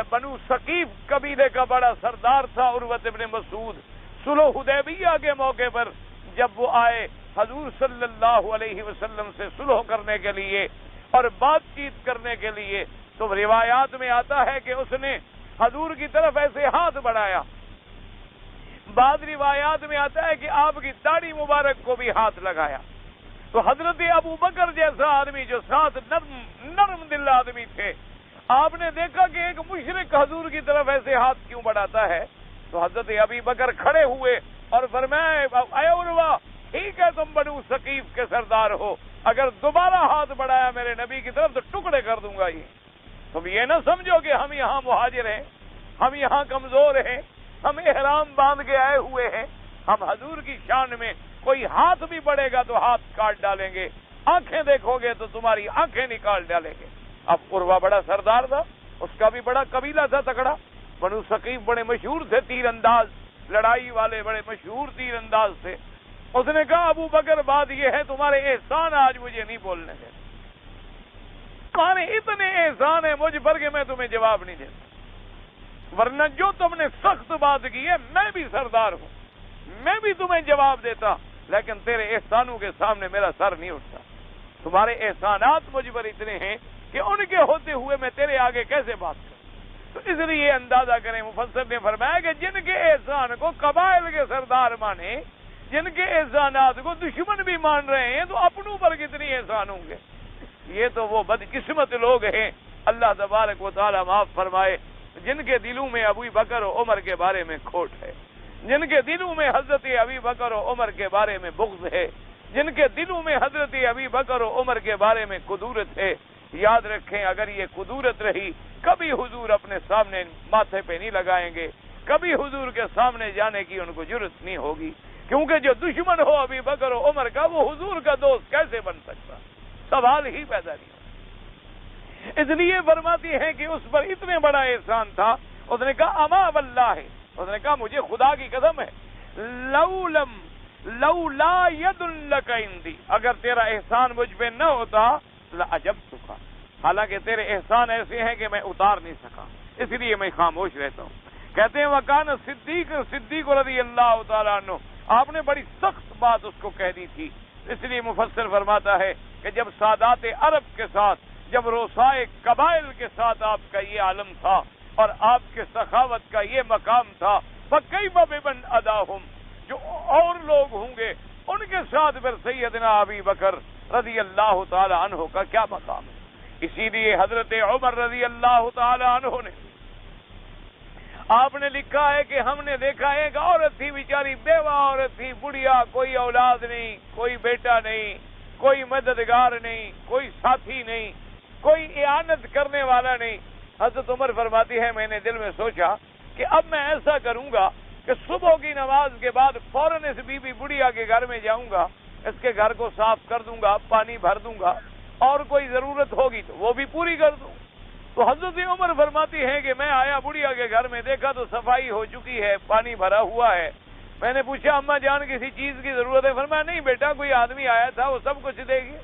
[SPEAKER 2] بنو ثقیف قبیلے کا بڑا سردار تھا عروۃ ابن مسعود، صلح حدیبیہ کے موقع پر جب وہ آئے حضور صلی اللہ علیہ وسلم سے صلح کرنے کے لیے اور بات چیت کرنے کے لیے، تو روایات میں آتا ہے کہ اس نے حضور کی طرف ایسے ہاتھ بڑھایا، بعض روایات میں آتا ہے کہ آپ کی داڑھی مبارک کو بھی ہاتھ لگایا۔ تو حضرت ابو بکر جیسا آدمی جو ساتھ نرم دل آدمی تھے، آپ نے دیکھا کہ ایک مشرک حضور کی طرف ایسے ہاتھ کیوں بڑھاتا ہے، تو حضرت ابی بکر کھڑے ہوئے اور فرمایا اے عروہ، ٹھیک ہے تم بنو ثقیف کے سردار ہو، اگر دوبارہ ہاتھ بڑھایا میرے نبی کی طرف تو ٹکڑے کر دوں گا۔ یہ تم یہ نہ سمجھو کہ ہم یہاں مہاجر ہیں، ہم یہاں کمزور ہیں، ہم احرام باندھ کے آئے ہوئے ہیں، ہم حضور کی شان میں کوئی ہاتھ بھی بڑھے گا تو ہاتھ کاٹ ڈالیں گے، آنکھیں دیکھو گے تو تمہاری آنکھیں نکال ڈالیں گے۔ اب عروہ بڑا سردار تھا، اس کا بھی بڑا قبیلہ تھا تکڑا، بنو ثقیف بڑے مشہور تھے تیر انداز، لڑائی والے بڑے مشہور تیر انداز تھے۔ اس نے کہا ابو بکر بات یہ ہے تمہارے احسان آج مجھے نہیں بولنے دے، تمہارے اتنے احسان ہیں مجھ پر کہ میں تمہیں جواب نہیں دیتا، ورنہ جو تم نے سخت بات کی ہے میں بھی سردار ہوں، میں بھی تمہیں جواب دیتا، لیکن تیرے احسانوں کے سامنے میرا سر نہیں اٹھتا۔ تمہارے احسانات مجھ پر اتنے ہیں کہ ان کے ہوتے ہوئے میں تیرے آگے کیسے بات کروں۔ تو اس لیے اندازہ کریں، مفسر نے فرمایا کہ جن کے احسان کو قبائل کے سردار مانے، جن کے احسانات کو دشمن بھی مان رہے ہیں تو اپنوں پر کتنی احسان ہوں گے. یہ تو وہ بدقسمت لوگ ہیں، اللہ تبارک و تعالی معاف فرمائے، جن کے دلوں میں ابو بکر و عمر کے بارے میں کھوٹ ہے، جن کے دلوں میں حضرت ابی بکر و عمر کے بارے میں بغض ہے، جن کے دلوں میں حضرت ابی بکر و عمر کے بارے میں کدورت ہے. یاد رکھیں اگر یہ کدورت رہی کبھی حضور اپنے سامنے ماتھے پہ نہیں لگائیں گے، کبھی حضور کے سامنے جانے کی ان کو جرأت نہیں ہوگی، کیونکہ جو دشمن ہو ابی بکر و عمر کا وہ حضور کا دوست کیسے بن سکتا؟ سوال ہی پیدا نہیں ہوتا. اس لیے فرماتی ہیں کہ اس پر اتنے بڑا احسان تھا، اس نے کہا اما واللہ، اس نے کہا مجھے خدا کی قسم ہے، لولا ید لک عندی، اگر تیرا احسان مجھ پہ نہ ہوتا لعجبتک، حالانکہ تیرے احسان ایسے ہیں کہ میں اتار نہیں سکا، اس لیے میں خاموش رہتا ہوں. کہتے ہیں وکان صدیق رضی اللہ تعالیٰ عنہ، آپ نے بڑی سخت بات اس کو کہہ دی تھی. اس لیے مفسر فرماتا ہے کہ جب سادات عرب کے ساتھ، جب رؤسائے قبائل کے ساتھ آپ کا یہ عالم تھا اور آپ کے سخاوت کا یہ مقام تھا، فکیف بمن اداہم، جو اور لوگ ہوں گے ان کے ساتھ پھر سیدنا ابی بکر رضی اللہ تعالی عنہ کا کیا مقام ہے. اسی لیے حضرت عمر رضی اللہ تعالی عنہ نے، آپ نے لکھا ہے کہ ہم نے دیکھا ایک عورت تھی بیچاری، بیوہ عورت تھی، بڑھیا، کوئی اولاد نہیں، کوئی بیٹا نہیں، کوئی مددگار نہیں، کوئی ساتھی نہیں، کوئی اعانت کرنے والا نہیں. حضرت عمر فرماتی ہے میں نے دل میں سوچا کہ اب میں ایسا کروں گا کہ صبح کی نماز کے بعد فوراً اس بی بی بڑھیا کے گھر میں جاؤں گا، اس کے گھر کو صاف کر دوں گا، پانی بھر دوں گا، اور کوئی ضرورت ہوگی تو وہ بھی پوری کر دوں. تو حضرت عمر فرماتی ہے کہ میں آیا بڑھیا کے گھر میں، دیکھا تو صفائی ہو چکی ہے، پانی بھرا ہوا ہے. میں نے پوچھا اماں جان کسی چیز کی ضرورت ہے؟ فرمایا نہیں بیٹا، کوئی آدمی آیا تھا وہ سب کچھ دے گی.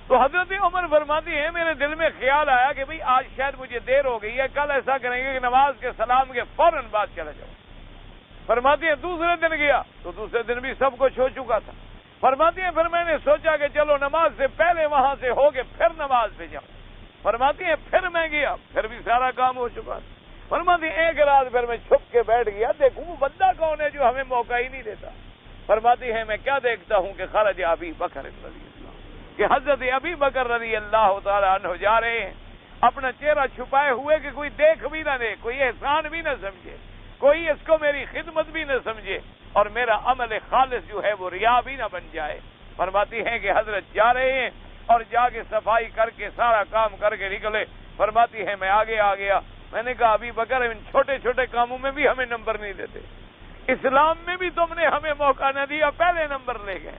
[SPEAKER 2] تو حضرت عمر فرماتی ہے میرے دل میں خیال آیا کہ بھئی آج شاید مجھے دیر ہو گئی ہے، کل ایسا کریں گے کہ نماز کے سلام کے فوراً بعد چلا جاؤں. فرماتی ہے دوسرے دن گیا تو دوسرے دن بھی سب کچھ ہو چکا تھا. فرماتی ہیں پھر میں نے سوچا کہ چلو نماز سے پہلے وہاں سے ہو کے پھر نماز پہ جاؤں. فرماتی ہیں پھر میں گیا، پھر بھی سارا کام ہو چکا تھا. فرماتی ہیں ایک رات پھر میں چھپ کے بیٹھ گیا، دیکھوں وہ بندہ کون ہے جو ہمیں موقع ہی نہیں دیتا. فرماتی ہے میں کیا دیکھتا ہوں کہ خرج ابی بکر رضی اللہ، کہ حضرت ابی بکر رضی اللہ تعالی عنہ جا رہے ہیں اپنا چہرہ چھپائے ہوئے کہ کوئی دیکھ بھی نہ دے، کوئی احسان بھی نہ سمجھے، کوئی اس کو میری خدمت بھی نہ سمجھے، اور میرا عمل خالص جو ہے وہ ریا بھی نہ بن جائے. فرماتی ہیں کہ حضرت جا رہے ہیں اور جا کے صفائی کر کے سارا کام کر کے نکلے. فرماتی ہے میں آگے آ گیا. میں نے کہا ابھی بکر ان چھوٹے چھوٹے کاموں میں بھی ہمیں نمبر نہیں دیتے، اسلام میں بھی تم نے ہمیں موقع نہ دیا، پہلے نمبر لے گئے.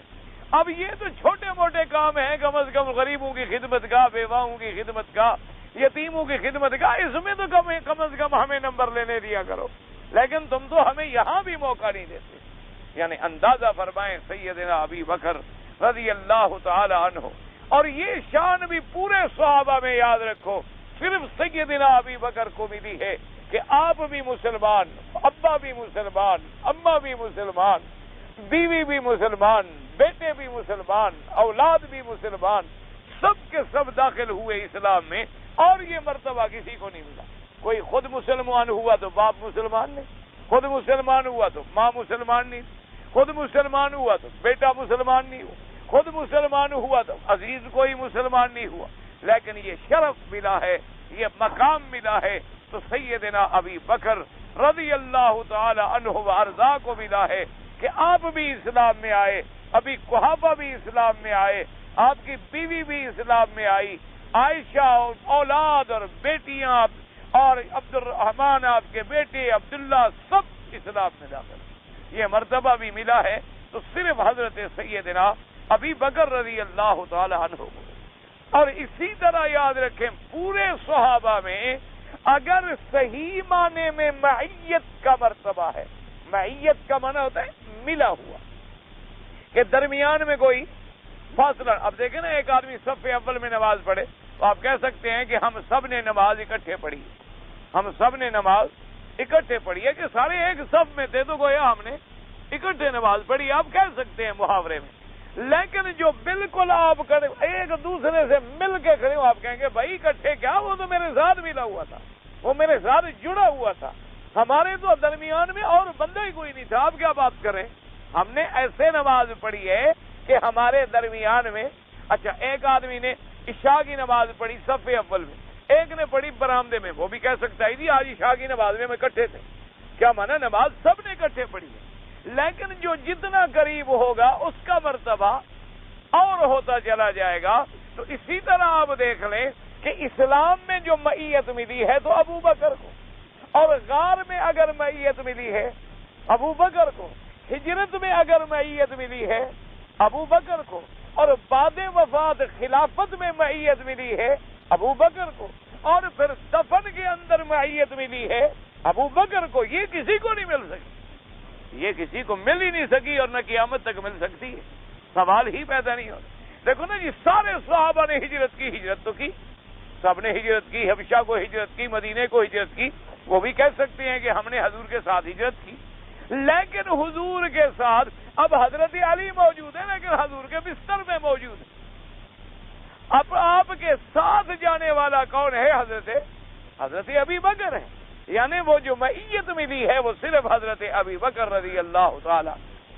[SPEAKER 2] اب یہ تو چھوٹے موٹے کام ہیں، کم از کم غریبوں کی خدمت کا، بیواؤں کی خدمت کا، یتیموں کی خدمت کا، اس میں تو کم از کم ہمیں نمبر لینے دیا کرو، لیکن تم تو ہمیں یہاں بھی موقع نہیں دیتے. یعنی اندازہ فرمائیں سیدنا ابی بکر رضی اللہ تعالی عنہ. اور یہ شان بھی پورے صحابہ میں یاد رکھو، صرف سیدنا ابی بکر کو ملی ہے کہ آپ بھی مسلمان، ابا بھی مسلمان، اماں بھی مسلمان، بیوی بھی مسلمان، بیٹے بھی مسلمان، اولاد بھی مسلمان، سب کے سب داخل ہوئے اسلام میں، اور یہ مرتبہ کسی کو نہیں ملا. کوئی خود مسلمان ہوا تو باپ مسلمان نہیں، خود مسلمان ہوا تو ماں مسلمان نہیں، خود مسلمان ہوا تو بیٹا مسلمان نہیں ہوا، خود مسلمان ہوا تو عزیز کوئی مسلمان نہیں ہوا. لیکن یہ شرف ملا ہے، یہ مقام ملا ہے تو سیدنا ابی بکر رضی اللہ تعالی عنہ وارضا کو ملا ہے کہ آپ بھی اسلام میں آئے، ابھی قحافہ بھی اسلام میں آئے، آپ کی بیوی بھی اسلام میں آئی، عائشہ اولاد اور بیٹیاں اور عبد الرحمان آپ کے بیٹے عبداللہ سب اسلام میں داخل. یہ مرتبہ بھی ملا ہے تو صرف حضرت سیدنا ابی بکر رضی اللہ تعالی عنہ کو. اور اسی طرح یاد رکھیں پورے صحابہ میں اگر صحیح معنی میں معیت کا مرتبہ ہے، معیت کا معنی ہوتا ہے ملا ہوا، کہ درمیان میں کوئی فاصلہ. اب دیکھیں نا ایک آدمی صف اول میں نماز پڑھے تو آپ کہہ سکتے ہیں کہ ہم سب نے نماز اکٹھے پڑھی، ہم سب نے نماز اکٹھے پڑھی ہے، کہ سارے ایک صف میں تھے تو گویا ہم نے اکٹھے نماز پڑھی، آپ کہہ سکتے ہیں محاورے میں. لیکن جو بالکل آپ ایک دوسرے سے مل کے کھڑے ہو، آپ کہیں گے بھائی اکٹھے کیا، وہ تو میرے ساتھ ملا ہوا تھا، وہ میرے ساتھ جڑا ہوا تھا، ہمارے تو درمیان میں اور بندہ ہی کوئی نہیں تھا، آپ کیا بات کریں. ہم نے ایسے نماز پڑھی ہے کہ ہمارے درمیان میں، اچھا ایک آدمی نے عشاء کی نماز پڑھی صف اول میں، ایک نے پڑھی برآمدے میں، وہ بھی کہہ سکتا ہے جی آج عشاء کی نماز میں اکٹھے تھے، کیا مانا نماز سب نے اکٹھے پڑھی ہے، لیکن جو جتنا قریب ہوگا اس کا مرتبہ اور ہوتا چلا جائے گا۔ تو اسی طرح آپ دیکھ لیں کہ اسلام میں جو معیت ملی ہے تو ابو بکر کو، اور غار میں اگر معیت ملی ہے ابو بکر کو، ہجرت میں اگر معیت ملی ہے ابو بکر کو، اور بعد وفات خلافت میں معیت ملی ہے ابو بکر کو، اور پھر دفن کے اندر معیت ملی ہے ابو بکر کو۔ یہ کسی کو نہیں مل سکی، یہ کسی کو مل ہی نہیں سکی اور نہ قیامت تک مل سکتی ہے، سوال ہی پیدا نہیں ہوتا۔ دیکھو نا جی، سارے صحابہ نے ہجرت کی، ہجرت تو کی، سب نے ہجرت کی، حبشہ کو ہجرت کی، مدینے کو ہجرت کی، وہ بھی کہہ سکتے ہیں کہ ہم نے حضور کے ساتھ ہجرت کی، لیکن حضور کے ساتھ اب حضرت علی موجود ہے، لیکن حضور کے بستر میں موجود ہے۔ اب آپ کے ساتھ جانے والا کون ہے؟ حضرت ابی بکر ہے، یعنی وہ جو معیت ملی ہے وہ صرف حضرت ابی بکر رضی اللہ تعالی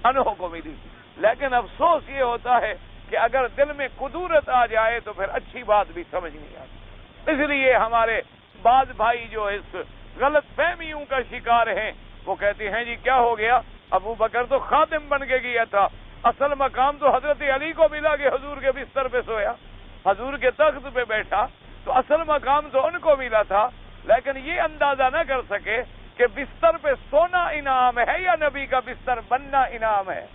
[SPEAKER 2] عنہ کو ملی۔ لیکن افسوس یہ ہوتا ہے کہ اگر دل میں قدورت آ جائے تو پھر اچھی بات بھی سمجھ نہیں آتی۔ اس لیے ہمارے بعض بھائی جو اس غلط فہمیوں کا شکار ہیں وہ کہتے ہیں جی کیا ہو گیا، ابو بکر تو خادم بن کے گیا تھا، اصل مقام تو حضرت علی کو ملا کہ حضور کے بستر پہ سویا، حضور کے تخت پہ بیٹھا، تو اصل مقام تو ان کو ملا تھا، لیکن یہ اندازہ نہ کر سکے کہ بستر پہ سونا انعام ہے یا نبی کا بستر بننا انعام ہے۔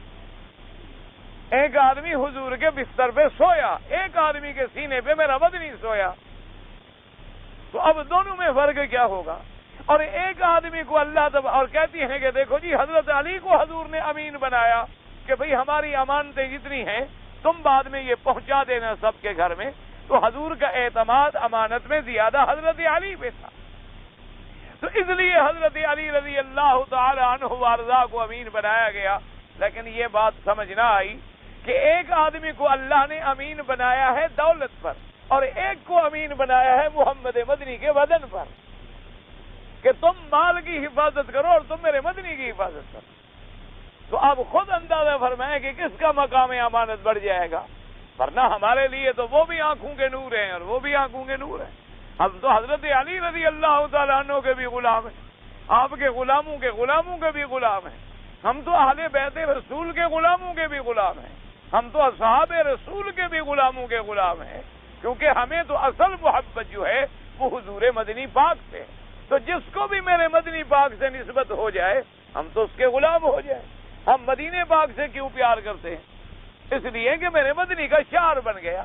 [SPEAKER 2] ایک آدمی حضور کے بستر پہ سویا، ایک آدمی کے سینے پہ میرا مدنی سویا، تو اب دونوں میں فرق کیا ہوگا؟ اور ایک آدمی کو اللہ اور کہتی ہیں کہ دیکھو جی حضرت علی کو حضور نے امین بنایا کہ بھئی ہماری امانتیں جتنی ہیں تم بعد میں یہ پہنچا دینا سب کے گھر میں، تو حضور کا اعتماد امانت میں زیادہ حضرت علی پہ تھا، تو اس لیے حضرت علی رضی اللہ تعالی عنہ وارضا کو امین بنایا گیا۔ لیکن یہ بات سمجھ نہ آئی کہ ایک آدمی کو اللہ نے امین بنایا ہے دولت پر، اور ایک کو امین بنایا ہے محمد مدنی کے بدن پر، کہ تم مال کی حفاظت کرو اور تم میرے مدنی کی حفاظت کرو۔ تو آپ خود اندازہ فرمائیں کہ کس کا مقام امانت بڑھ جائے گا، ورنہ ہمارے لیے تو وہ بھی آنکھوں کے نور ہیں اور وہ بھی آنکھوں کے نور ہیں۔ ہم تو حضرت علی رضی اللہ تعالیٰ عنہ کے بھی غلام ہیں، آپ کے غلاموں کے بھی غلام ہیں، ہم تو اہل بیت رسول کے غلاموں کے بھی غلام ہیں، ہم تو اصحاب رسول کے بھی غلاموں کے غلام ہیں، کیونکہ ہمیں تو اصل محبت جو ہے وہ حضور مدنی پاک سے، تو جس کو بھی میرے مدنی پاک سے نسبت ہو جائے ہم تو اس کے غلام ہو جائیں۔ ہم مدینے پاک سے کیوں پیار کرتے ہیں؟ اس لیے کہ میرے مدنی کا شعر بن گیا،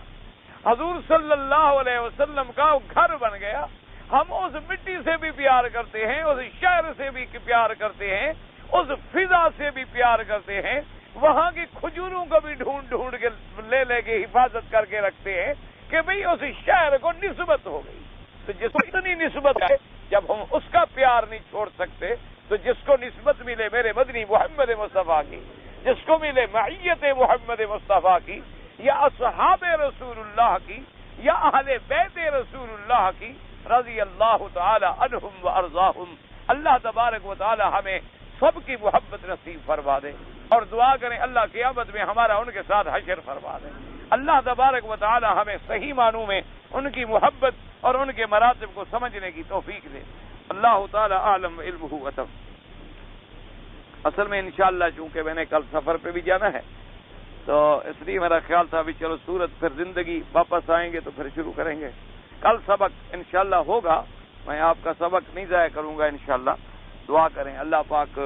[SPEAKER 2] حضور صلی اللہ علیہ وسلم کا گھر بن گیا، ہم اس مٹی سے بھی پیار کرتے ہیں، اس شہر سے بھی پیار کرتے ہیں، اس فضا سے بھی پیار کرتے ہیں، وہاں کی کھجوروں کو بھی ڈھونڈ ڈھونڈ کے لے کے حفاظت کر کے رکھتے ہیں کہ بھئی اس شہر کو نسبت ہو گئی۔ تو جس کو اتنی نسبت ہے جب ہم اس کا پیار نہیں چھوڑ سکتے، تو جس کو نسبت ملے میرے مدنی محمد مصطفیٰ کی، جس کو ملے معیت محمد مصطفیٰ کی، یا اصحاب رسول اللہ کی، یا اہل بیت رسول اللہ کی رضی اللہ تعالی عنہم و ارضاہم، اللہ تبارک و تعالی ہمیں سب کی محبت نصیب فرما دے، اور دعا کریں اللہ قیامت میں ہمارا ان کے ساتھ حشر فرما دے۔ اللہ تبارک و تعالی ہمیں صحیح معنوں میں ان کی محبت اور ان کے مراتب کو سمجھنے کی توفیق دے۔ اللہ تعالی عالم علمہ وتم۔ اصل میں انشاءاللہ چونکہ میں نے کل سفر پہ بھی جانا ہے تو اس لیے میرا خیال تھا بھی چلو سورت پھر زندگی واپس آئیں گے تو پھر شروع کریں گے۔ کل سبق انشاءاللہ ہوگا، میں آپ کا سبق نہیں ضائع کروں گا انشاءاللہ۔ دعا کریں اللہ پاک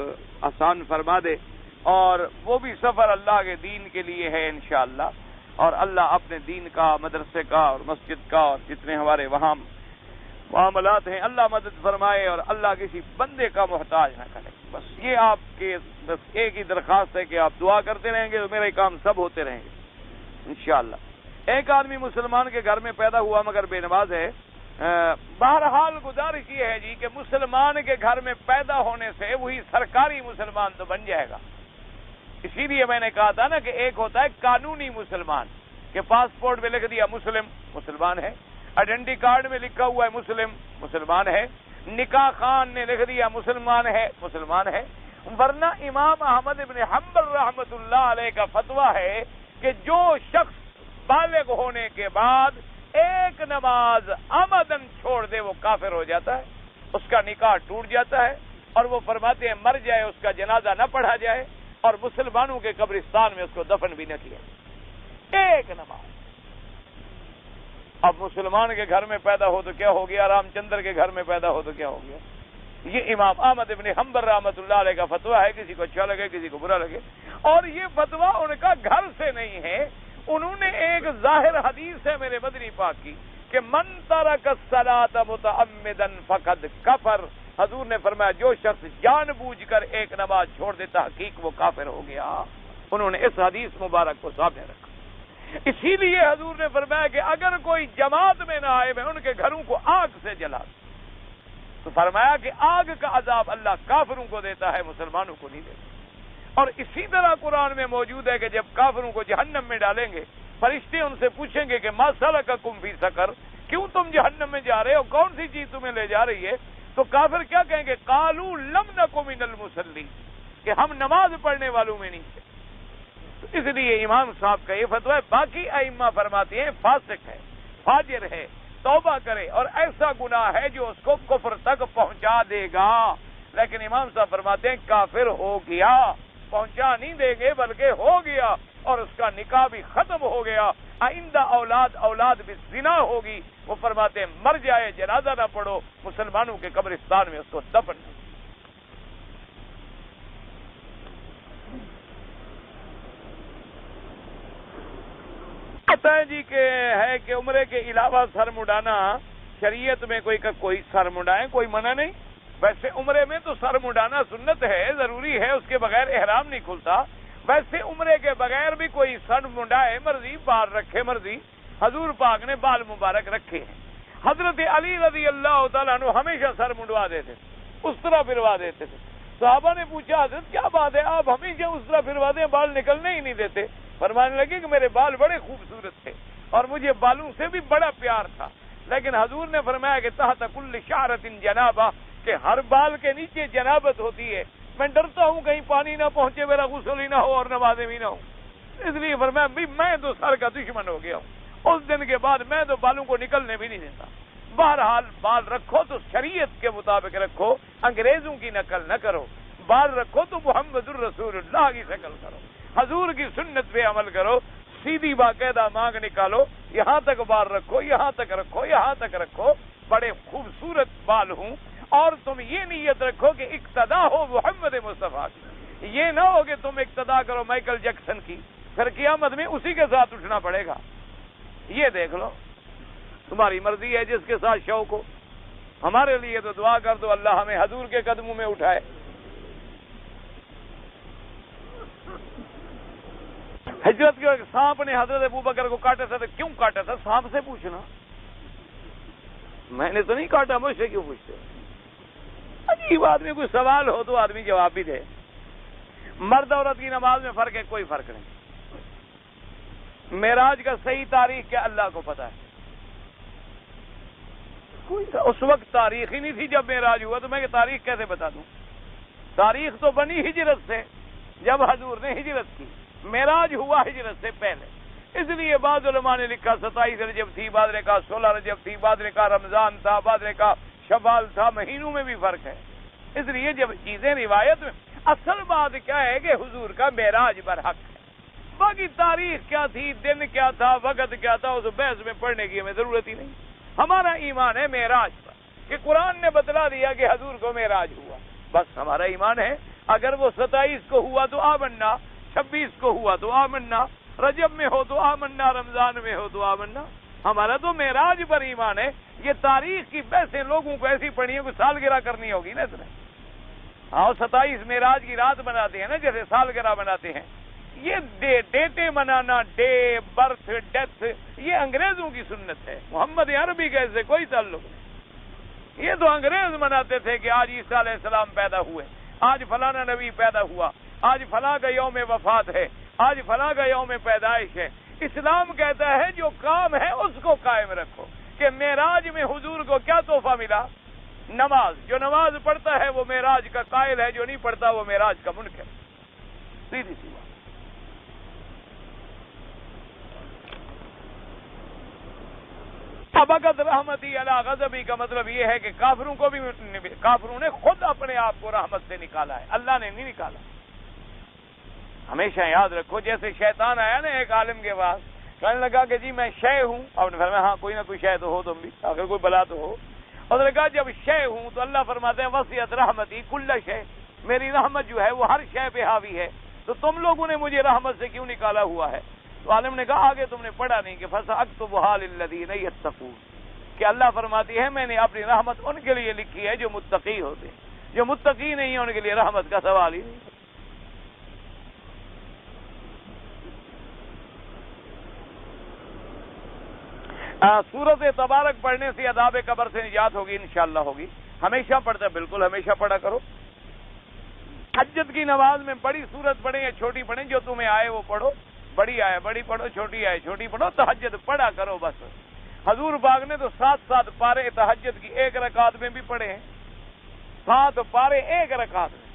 [SPEAKER 2] آسان فرما دے، اور وہ بھی سفر اللہ کے دین کے لیے ہے انشاءاللہ، اور اللہ اپنے دین کا، مدرسے کا اور مسجد کا اور جتنے ہمارے وہاں معاملات ہیں اللہ مدد فرمائے، اور اللہ کسی بندے کا محتاج نہ کرے۔ بس یہ آپ کے بس ایک ہی درخواست ہے کہ آپ دعا کرتے رہیں گے تو میرے کام سب ہوتے رہیں گے انشاءاللہ۔ ایک آدمی مسلمان کے گھر میں پیدا ہوا مگر بے نماز ہے، بہرحال گزارش یہ ہے جی کہ مسلمان کے گھر میں پیدا ہونے سے وہی سرکاری مسلمان تو بن جائے گا۔ اسی لیے میں نے کہا تھا نا کہ ایک ہوتا ہے قانونی مسلمان کہ پاسپورٹ میں لکھ دیا مسلم، مسلمان ہے، آئیڈینٹی کارڈ میں لکھا ہوا ہے مسلم، مسلمان ہے، نکاح خان نے لکھ دیا مسلمان ہے، مسلمان ہے، ورنہ امام احمد ابن حنبل رحمت اللہ علیہ کا فتویٰ ہے کہ جو شخص بالغ ہونے کے بعد ایک نماز عمدن چھوڑ دے وہ کافر ہو جاتا ہے، اس کا نکاح ٹوٹ جاتا ہے، اور وہ فرماتے ہیں مر جائے اس کا جنازہ نہ پڑھا جائے اور مسلمانوں کے قبرستان میں اس کو دفن بھی نہ کیا۔ ایک نماز۔ اب مسلمان کے گھر میں پیدا ہو تو کیا ہو گیا، رام چندر کے گھر میں پیدا ہو تو کیا ہو گیا۔ یہ امام احمد ابن حنبل رحمۃ اللہ علیہ کا فتویٰ ہے، کسی کو اچھا لگے کسی کو برا لگے، اور یہ فتویٰ ان کا گھر سے نہیں ہے، انہوں نے ایک ظاہر حدیث ہے میرے مدنی پاک کی کہ من ترک الصلاۃ متعمدا فقد کفر، حضور نے فرمایا جو شخص جان بوجھ کر ایک نماز چھوڑ دیتا حقیق وہ کافر ہو گیا۔ انہوں نے اس حدیث مبارک کو سامنے رکھا۔ اسی لیے حضور نے فرمایا کہ اگر کوئی جماعت میں نہ آئے میں ان کے گھروں کو آگ سے جلا دوں، تو فرمایا کہ آگ کا عذاب اللہ کافروں کو دیتا ہے، مسلمانوں کو نہیں دیتا۔ اور اسی طرح قرآن میں موجود ہے کہ جب کافروں کو جہنم میں ڈالیں گے فرشتے ان سے پوچھیں گے کہ ما سلککم فی سقر، کیوں تم جہنم میں جا رہے ہو، کون سی چیز تمہیں لے جا رہی ہے؟ تو کافر کیا کہیں گے؟ قالوا لم نک من المصلین، کہ ہم نماز پڑھنے والوں میں نہیں تھے۔ تو اس لیے امام صاحب کا یہ فتویٰ ہے۔ باقی ائمہ فرماتے ہیں فاسق ہے، فاجر ہے، توبہ کرے، اور ایسا گناہ ہے جو اس کو کفر تک پہنچا دے گا، لیکن امام صاحب فرماتے ہیں کافر ہو گیا، پہنچا نہیں دیں گے بلکہ ہو گیا، اور اس کا نکاح بھی ختم ہو گیا۔ آئندہ اولاد بھی زنا ہوگی، وہ فرماتے ہیں مر جائے جنازہ نہ پڑھو، مسلمانوں کے قبرستان میں اس کو دفن نہیں۔ پتہ ہے جی کہ ہے کہ عمرے کے علاوہ سر مڈانا شریعت میں کوئی سر مڈائے کوئی منع نہیں۔ ویسے عمرے میں تو سر مڈانا سنت ہے، ضروری ہے، اس کے بغیر احرام نہیں کھلتا۔ ویسے عمرے کے بغیر بھی کوئی سر مڈائے، مرضی بال رکھے، مرضی۔ حضور پاک نے بال مبارک رکھے ہیں۔ حضرت علی رضی اللہ تعالیٰ عنہ ہمیشہ سر منڈوا دیتے تھے، اس طرح پھروا دیتے تھے۔ صحابہ نے پوچھا حضرت کیا بات ہے، آپ ہمیشہ اس طرح پھروا دیں، بال نکلنے ہی نہیں دیتے؟ فرمانے لگے کہ میرے بال بڑے خوبصورت تھے اور مجھے بالوں سے بھی بڑا پیار تھا، لیکن حضور نے فرمایا کہ تحت کل شعرۃ جنابہ، کہ ہر بال کے نیچے جنابت ہوتی ہے، میں ڈرتا ہوں کہیں پانی نہ پہنچے، میرا غسل ہی نہ ہو اور نمازیں بھی نہ ہوں، اس لیے فرمایا میں تو سر کا دشمن ہو گیا ہوں۔ اس دن کے بعد میں تو بالوں کو نکلنے بھی نہیں دیتا۔ بہرحال بال رکھو تو شریعت کے مطابق رکھو، انگریزوں کی نقل نہ کرو۔ بال رکھو تو محمد الرسول اللہ کی شکل کرو، حضور کی سنت پہ عمل کرو، سیدھی باقاعدہ مانگ نکالو، یہاں تک بال رکھو، یہاں تک رکھو، یہاں تک رکھو، بڑے خوبصورت بال ہوں، اور تم یہ نیت رکھو کہ اقتدا ہو محمد مصطفیٰ کی، یہ نہ ہو کہ تم اقتدا کرو مائیکل جیکسن کی، پھر قیامت میں اسی کے ساتھ اٹھنا پڑے گا۔ یہ دیکھ لو، تمہاری مرضی ہے جس کے ساتھ شوق ہو۔ ہمارے لیے تو دعا کر دو اللہ ہمیں حضور کے قدموں میں اٹھائے۔ ہجرت کے سانپ نے حضرت ابوبکر کو کاٹا تھا تو کیوں کاٹا تھا؟ سانپ سے پوچھنا، میں نے تو نہیں کاٹا، مجھ سے کیوں پوچھتے؟ عجیب، آدمی کوئی سوال ہو تو آدمی جواب بھی دے۔ مرد عورت کی نماز میں فرق ہے؟ کوئی فرق نہیں۔ معراج کا صحیح تاریخ کیا اللہ کو پتا ہے؟ اس وقت تاریخ ہی نہیں تھی جب معراج ہوا، تو میں تاریخ کیسے بتا دوں؟ تاریخ تو بنی ہجرت سے، جب حضور نے ہجرت کی، معراج ہوا ہجرت سے پہلے۔ اس لیے بعض علماء نے لکھا 27 رجب تھی، بعض نے کہا 16 رجب تھی، بعض نے کہا رمضان تھا، بعض نے کہا شوال تھا، مہینوں میں بھی فرق ہے۔ اس لیے جب چیزیں روایت میں، اصل بات کیا ہے کہ حضور کا معراج برحق ہے، باقی تاریخ کیا تھی، دن کیا تھا، وقت کیا تھا، اس بحث میں پڑھنے کی ہمیں ضرورت ہی نہیں۔ ہمارا ایمان ہے معراج پر، کہ قرآن نے بتلا دیا کہ حضور کو معراج ہوا، بس ہمارا ایمان ہے۔ اگر وہ 27 کو ہوا تو آمنا، 26 کو ہوا تو آمنا، رجب میں ہو تو آمنا، رمضان میں ہو تو آمنا، ہمارا تو معراج پر ایمان ہے۔ یہ تاریخ کی بحثیں لوگوں کو ایسی پڑھی ہیں کہ سالگرہ کرنی ہوگی نا اتنے۔ ہاں 27 معراج کی رات بناتے ہیں نا، جیسے سالگرہ بناتے ہیں۔ یہ ڈیٹیں منانا، ڈے، برتھ، ڈیتھ، یہ انگریزوں کی سنت ہے، محمد عربی کا اس سے کوئی تعلق نہیں۔ یہ تو انگریز مناتے تھے کہ آج عیسیٰ علیہ السلام پیدا ہوئے، آج فلانا نبی پیدا ہوا، آج فلاں کا یوم وفات ہے، آج فلاں کا یوم پیدائش ہے۔ اسلام کہتا ہے جو کام ہے اس کو قائم رکھو، کہ معراج میں حضور کو کیا تحفہ ملا؟ نماز، جو نماز پڑھتا ہے وہ معراج کا قائل ہے، جو نہیں پڑھتا وہ معراج کا منکر، سیدھی سی بات۔ ابقت رحمتی علی غضبی کا مطلب یہ ہے کہ کافروں نے خود اپنے آپ کو رحمت سے نکالا ہے، اللہ نے نہیں نکالا۔ ہمیشہ یاد رکھو، جیسے شیطان آیا نا ایک عالم کے پاس، کہنے لگا کہ جی میں شے ہوں، آپ نے فرمایا ہاں کوئی نہ کوئی شے تو ہو، تم بھی آخر کوئی بلا تو ہو۔ اور نے کہا جب شے ہوں تو اللہ فرماتے ہیں وسعت رحمتی کل شے، میری رحمت جو ہے وہ ہر شے پہ حاوی ہے، تو تم لوگوں نے مجھے رحمت سے کیوں نکالا ہوا ہے؟ تو عالم نے کہا آگے تم نے پڑھا نہیں کہ فَسَأَكْتُبُهَا لِلَّذِينَ يَتَّقُونَ، کہ اللہ فرماتی ہے میں نے اپنی رحمت ان کے لیے لکھی ہے جو متقی ہوتے ہیں، جو متقی نہیں ہیں ان کے لیے رحمت کا سوال ہی نہیں۔ سورت تبارک پڑھنے سے عذاب قبر سے نجات ہوگی، انشاءاللہ ہوگی، ہمیشہ پڑھتا، بالکل ہمیشہ پڑھا کرو۔ تہجد کی نماز میں بڑی سورت پڑھیں یا چھوٹی پڑھیں، جو تمہیں آئے وہ پڑھو، بڑی آئے بڑی پڑھو، چھوٹی آئے چھوٹی پڑھو، تہجد پڑھا کرو بس۔ حضور پاک نے تو 7 پارے تہجد کی ایک رکعت میں بھی پڑھے ہیں، 7 پارے ایک رکعت میں۔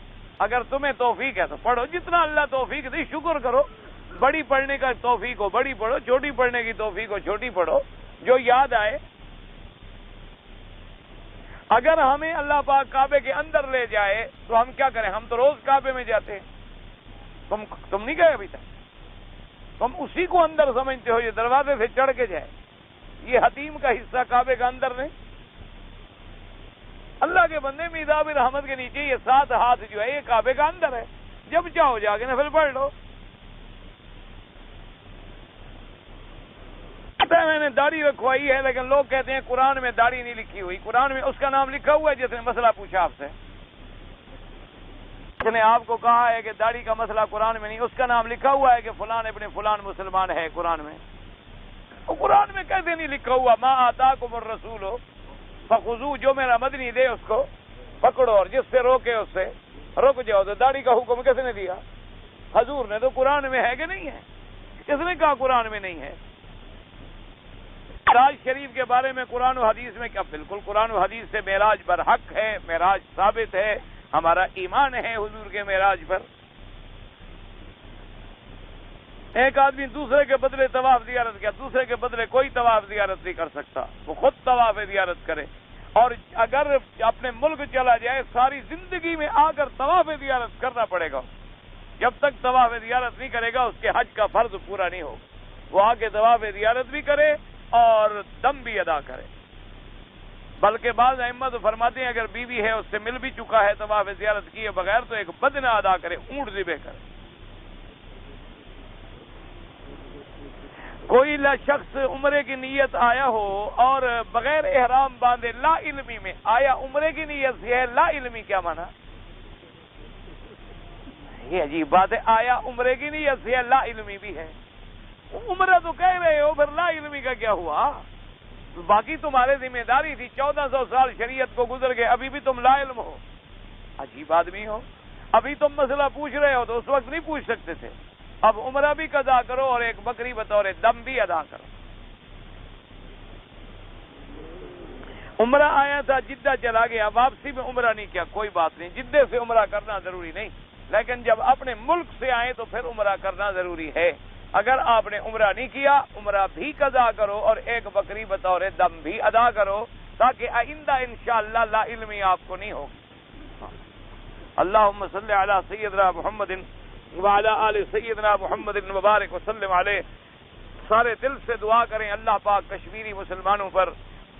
[SPEAKER 2] اگر تمہیں توفیق ہے تو پڑھو، جتنا اللہ توفیق دی شکر کرو، بڑی پڑھنے کا توفیق ہو بڑی پڑھو، چھوٹی پڑھنے کی توفیق ہو چھوٹی پڑھو، جو یاد آئے۔ اگر ہمیں اللہ پاک کعبے کے اندر لے جائے تو ہم کیا کریں؟ ہم تو روز کعبے میں جاتے ہیں، تم نہیں گئے ابھی تک، تم اسی کو اندر سمجھتے ہو، یہ دروازے سے چڑھ کے جائے، یہ حتیم کا حصہ کعبے کا اندر نہیں۔ اللہ کے بندے میداب رحمت کے نیچے یہ 7 ہاتھ جو ہے یہ کعبے کا اندر ہے، جب چاہو جا کے نفل پڑھ لو۔ میں نے داڑھی رکھوائی ہے، لیکن لوگ کہتے ہیں قرآن میں داڑھی نہیں لکھی ہوئی، قرآن میں اس کا نام لکھا ہوا ہے جس نے مسئلہ پوچھا آپ سے، اس نے آپ کو کہا ہے کہ داڑھی کا مسئلہ قرآن میں نہیں، اس کا نام لکھا ہوا ہے کہ فلان ابن فلان مسلمان ہے قرآن میں، وہ قرآن میں کیسے نہیں لکھا ہوا؟ ما آتاکم الرسول فخذوہ، جو میرا مدنی دے اس کو پکڑو اور جس سے روکے اس سے رک جاؤ۔ تو داڑھی کا حکم کس نے دیا؟ حضور نے۔ تو قرآن میں ہے کہ نہیں ہے؟ کس نے کہا قرآن میں نہیں ہے؟ معراج شریف کے بارے میں قرآن و حدیث میں کیا؟ بالکل قرآن و حدیث سے معراج برحق ہے، معراج ثابت ہے، ہمارا ایمان ہے حضور کے معراج پر۔ ایک آدمی دوسرے کے بدلے طواف زیارت کیا، دوسرے کے بدلے کوئی طواف زیارت نہیں کر سکتا، وہ خود طواف زیارت کرے، اور اگر اپنے ملک چلا جائے ساری زندگی میں آ کر طواف زیارت کرنا پڑے گا، جب تک طواف زیارت نہیں کرے گا اس کے حج کا فرض پورا نہیں ہوگا۔ وہ آ کے طواف زیارت بھی کرے اور دم بھی ادا کرے، بلکہ بعض ائمہ تو فرماتے ہیں اگر بیوی ہے اس سے مل بھی چکا ہے طواف زیارت کیے بغیر تو ایک بدنہ ادا کرے، اونٹ ذبح کرے۔ کوئی شخص عمرے کی نیت آیا ہو اور بغیر احرام باندھے لا علمی میں آیا، عمرے کی نیت سے ہے، لا علمی کیا مانا؟ یہ عجیب بات ہے، آیا عمرے کی نیت سے ہے، لا علمی بھی ہے۔ عمرہ تو کہہ رہے ہو، پھر لا علمی کا کیا ہوا؟ باقی تمہارے ذمہ داری تھی، 1400 سال شریعت کو گزر گئے، ابھی بھی تم لا علم ہو، عجیب آدمی ہو۔ ابھی تم مسئلہ پوچھ رہے ہو تو اس وقت نہیں پوچھ سکتے تھے، اب عمرہ بھی قضا کرو اور ایک بکری بطور دم بھی ادا کرو۔ عمرہ آیا تھا، جدہ چلا گیا، واپسی میں عمرہ نہیں کیا، کوئی بات نہیں، جدے سے عمرہ کرنا ضروری نہیں، لیکن جب اپنے ملک سے آئے تو پھر عمرہ کرنا ضروری ہے۔ اگر آپ نے عمرہ نہیں کیا، عمرہ بھی قضا کرو اور ایک بکری بطور دم بھی ادا کرو، تاکہ آئندہ انشاءاللہ لا علمی آپ کو نہیں ہوگی۔ اللہم صلی علی سیدنا محمد وعلی آل سیدنا محمد مبارک وسلم علیہ۔ سارے دل سے دعا کریں اللہ پاک کشمیری مسلمانوں پر،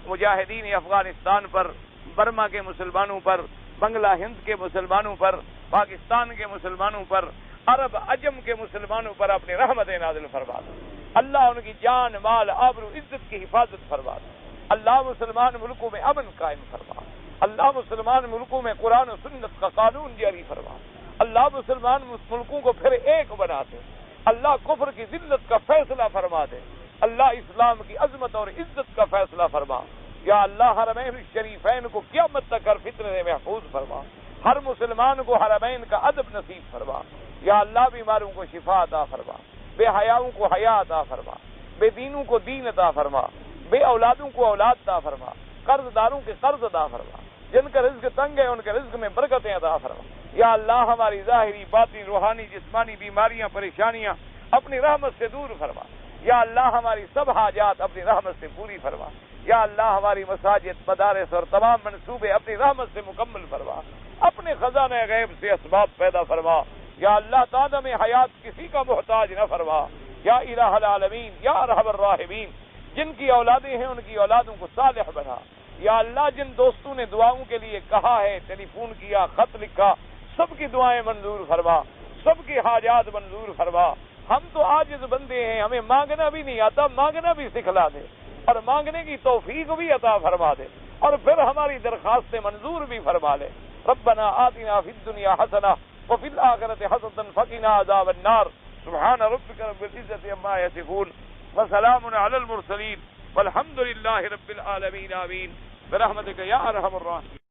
[SPEAKER 2] مجاہدین افغانستان پر، برما کے مسلمانوں پر، بنگلہ ہند کے مسلمانوں پر، پاکستان کے مسلمانوں پر، عرب عجم کے مسلمانوں پر اپنی رحمت نازل فرما دے۔ اللہ ان کی جان مال آبرو عزت کی حفاظت فرما دے۔ اللہ مسلمان ملکوں میں امن قائم فرما، اللہ مسلمان ملکوں میں قرآن و سنت کا قانون جاری فرما، اللہ مسلمان ملکوں کو پھر ایک بنا دے، اللہ کفر کی ذلت کا فیصلہ فرما دے، اللہ اسلام کی عظمت اور عزت کا فیصلہ فرما۔ یا اللہ حرمین الشریفین کو قیامت تک ہر فتنے سے محفوظ فرما، ہر مسلمان کو حرمین کا ادب نصیب فرما۔ یا اللہ بیماروں کو شفا عطا فرما، بے حیاؤں کو حیا عطا فرما، بے دینوں کو دین عطا فرما، بے اولادوں کو اولاد عطا فرما، قرض داروں کے قرض عطا فرما۔ جن کا رزق تنگ ہے ان کے رزق میں برکتیں عطا فرما. یا اللہ ہماری ظاہری باطنی روحانی جسمانی بیماریاں پریشانیاں اپنی رحمت سے دور فرما. یا اللہ ہماری سب حاجات اپنی رحمت سے پوری فرما. یا اللہ ہماری مساجد مدارس اور تمام منصوبے اپنی رحمت سے مکمل فرما. اپنے خزانہ غیب سے اسباب پیدا فرما. یا اللہ تعالیٰ میں حیات کسی کا محتاج نہ فرما. یا الہ العالمین یا ارحم الراحمین جن کی اولادیں ہیں ان کی اولادوں کو صالح بنا. یا اللہ جن دوستوں نے دعاؤں کے لیے کہا ہے ٹیلی فون کیا خط لکھا سب کی دعائیں منظور فرما. سب کی حاجات منظور فرما. ہم تو عاجز بندے ہیں ہمیں مانگنا بھی نہیں آتا مانگنا بھی سکھلا دے اور مانگنے کی توفیق بھی عطا فرما دے اور پھر ہماری درخواستیں منظور بھی فرما لے. ربنا آتنا فی الدنیا حسنہ وفی الآخرۃ حسنۃ وقنا عذاب النار. سبحان ربک رب العزۃ عما یصفون وسلام علی المرسلین والحمد للہ رب العالمین. آمین برحمتک یا ارحم الراحمین.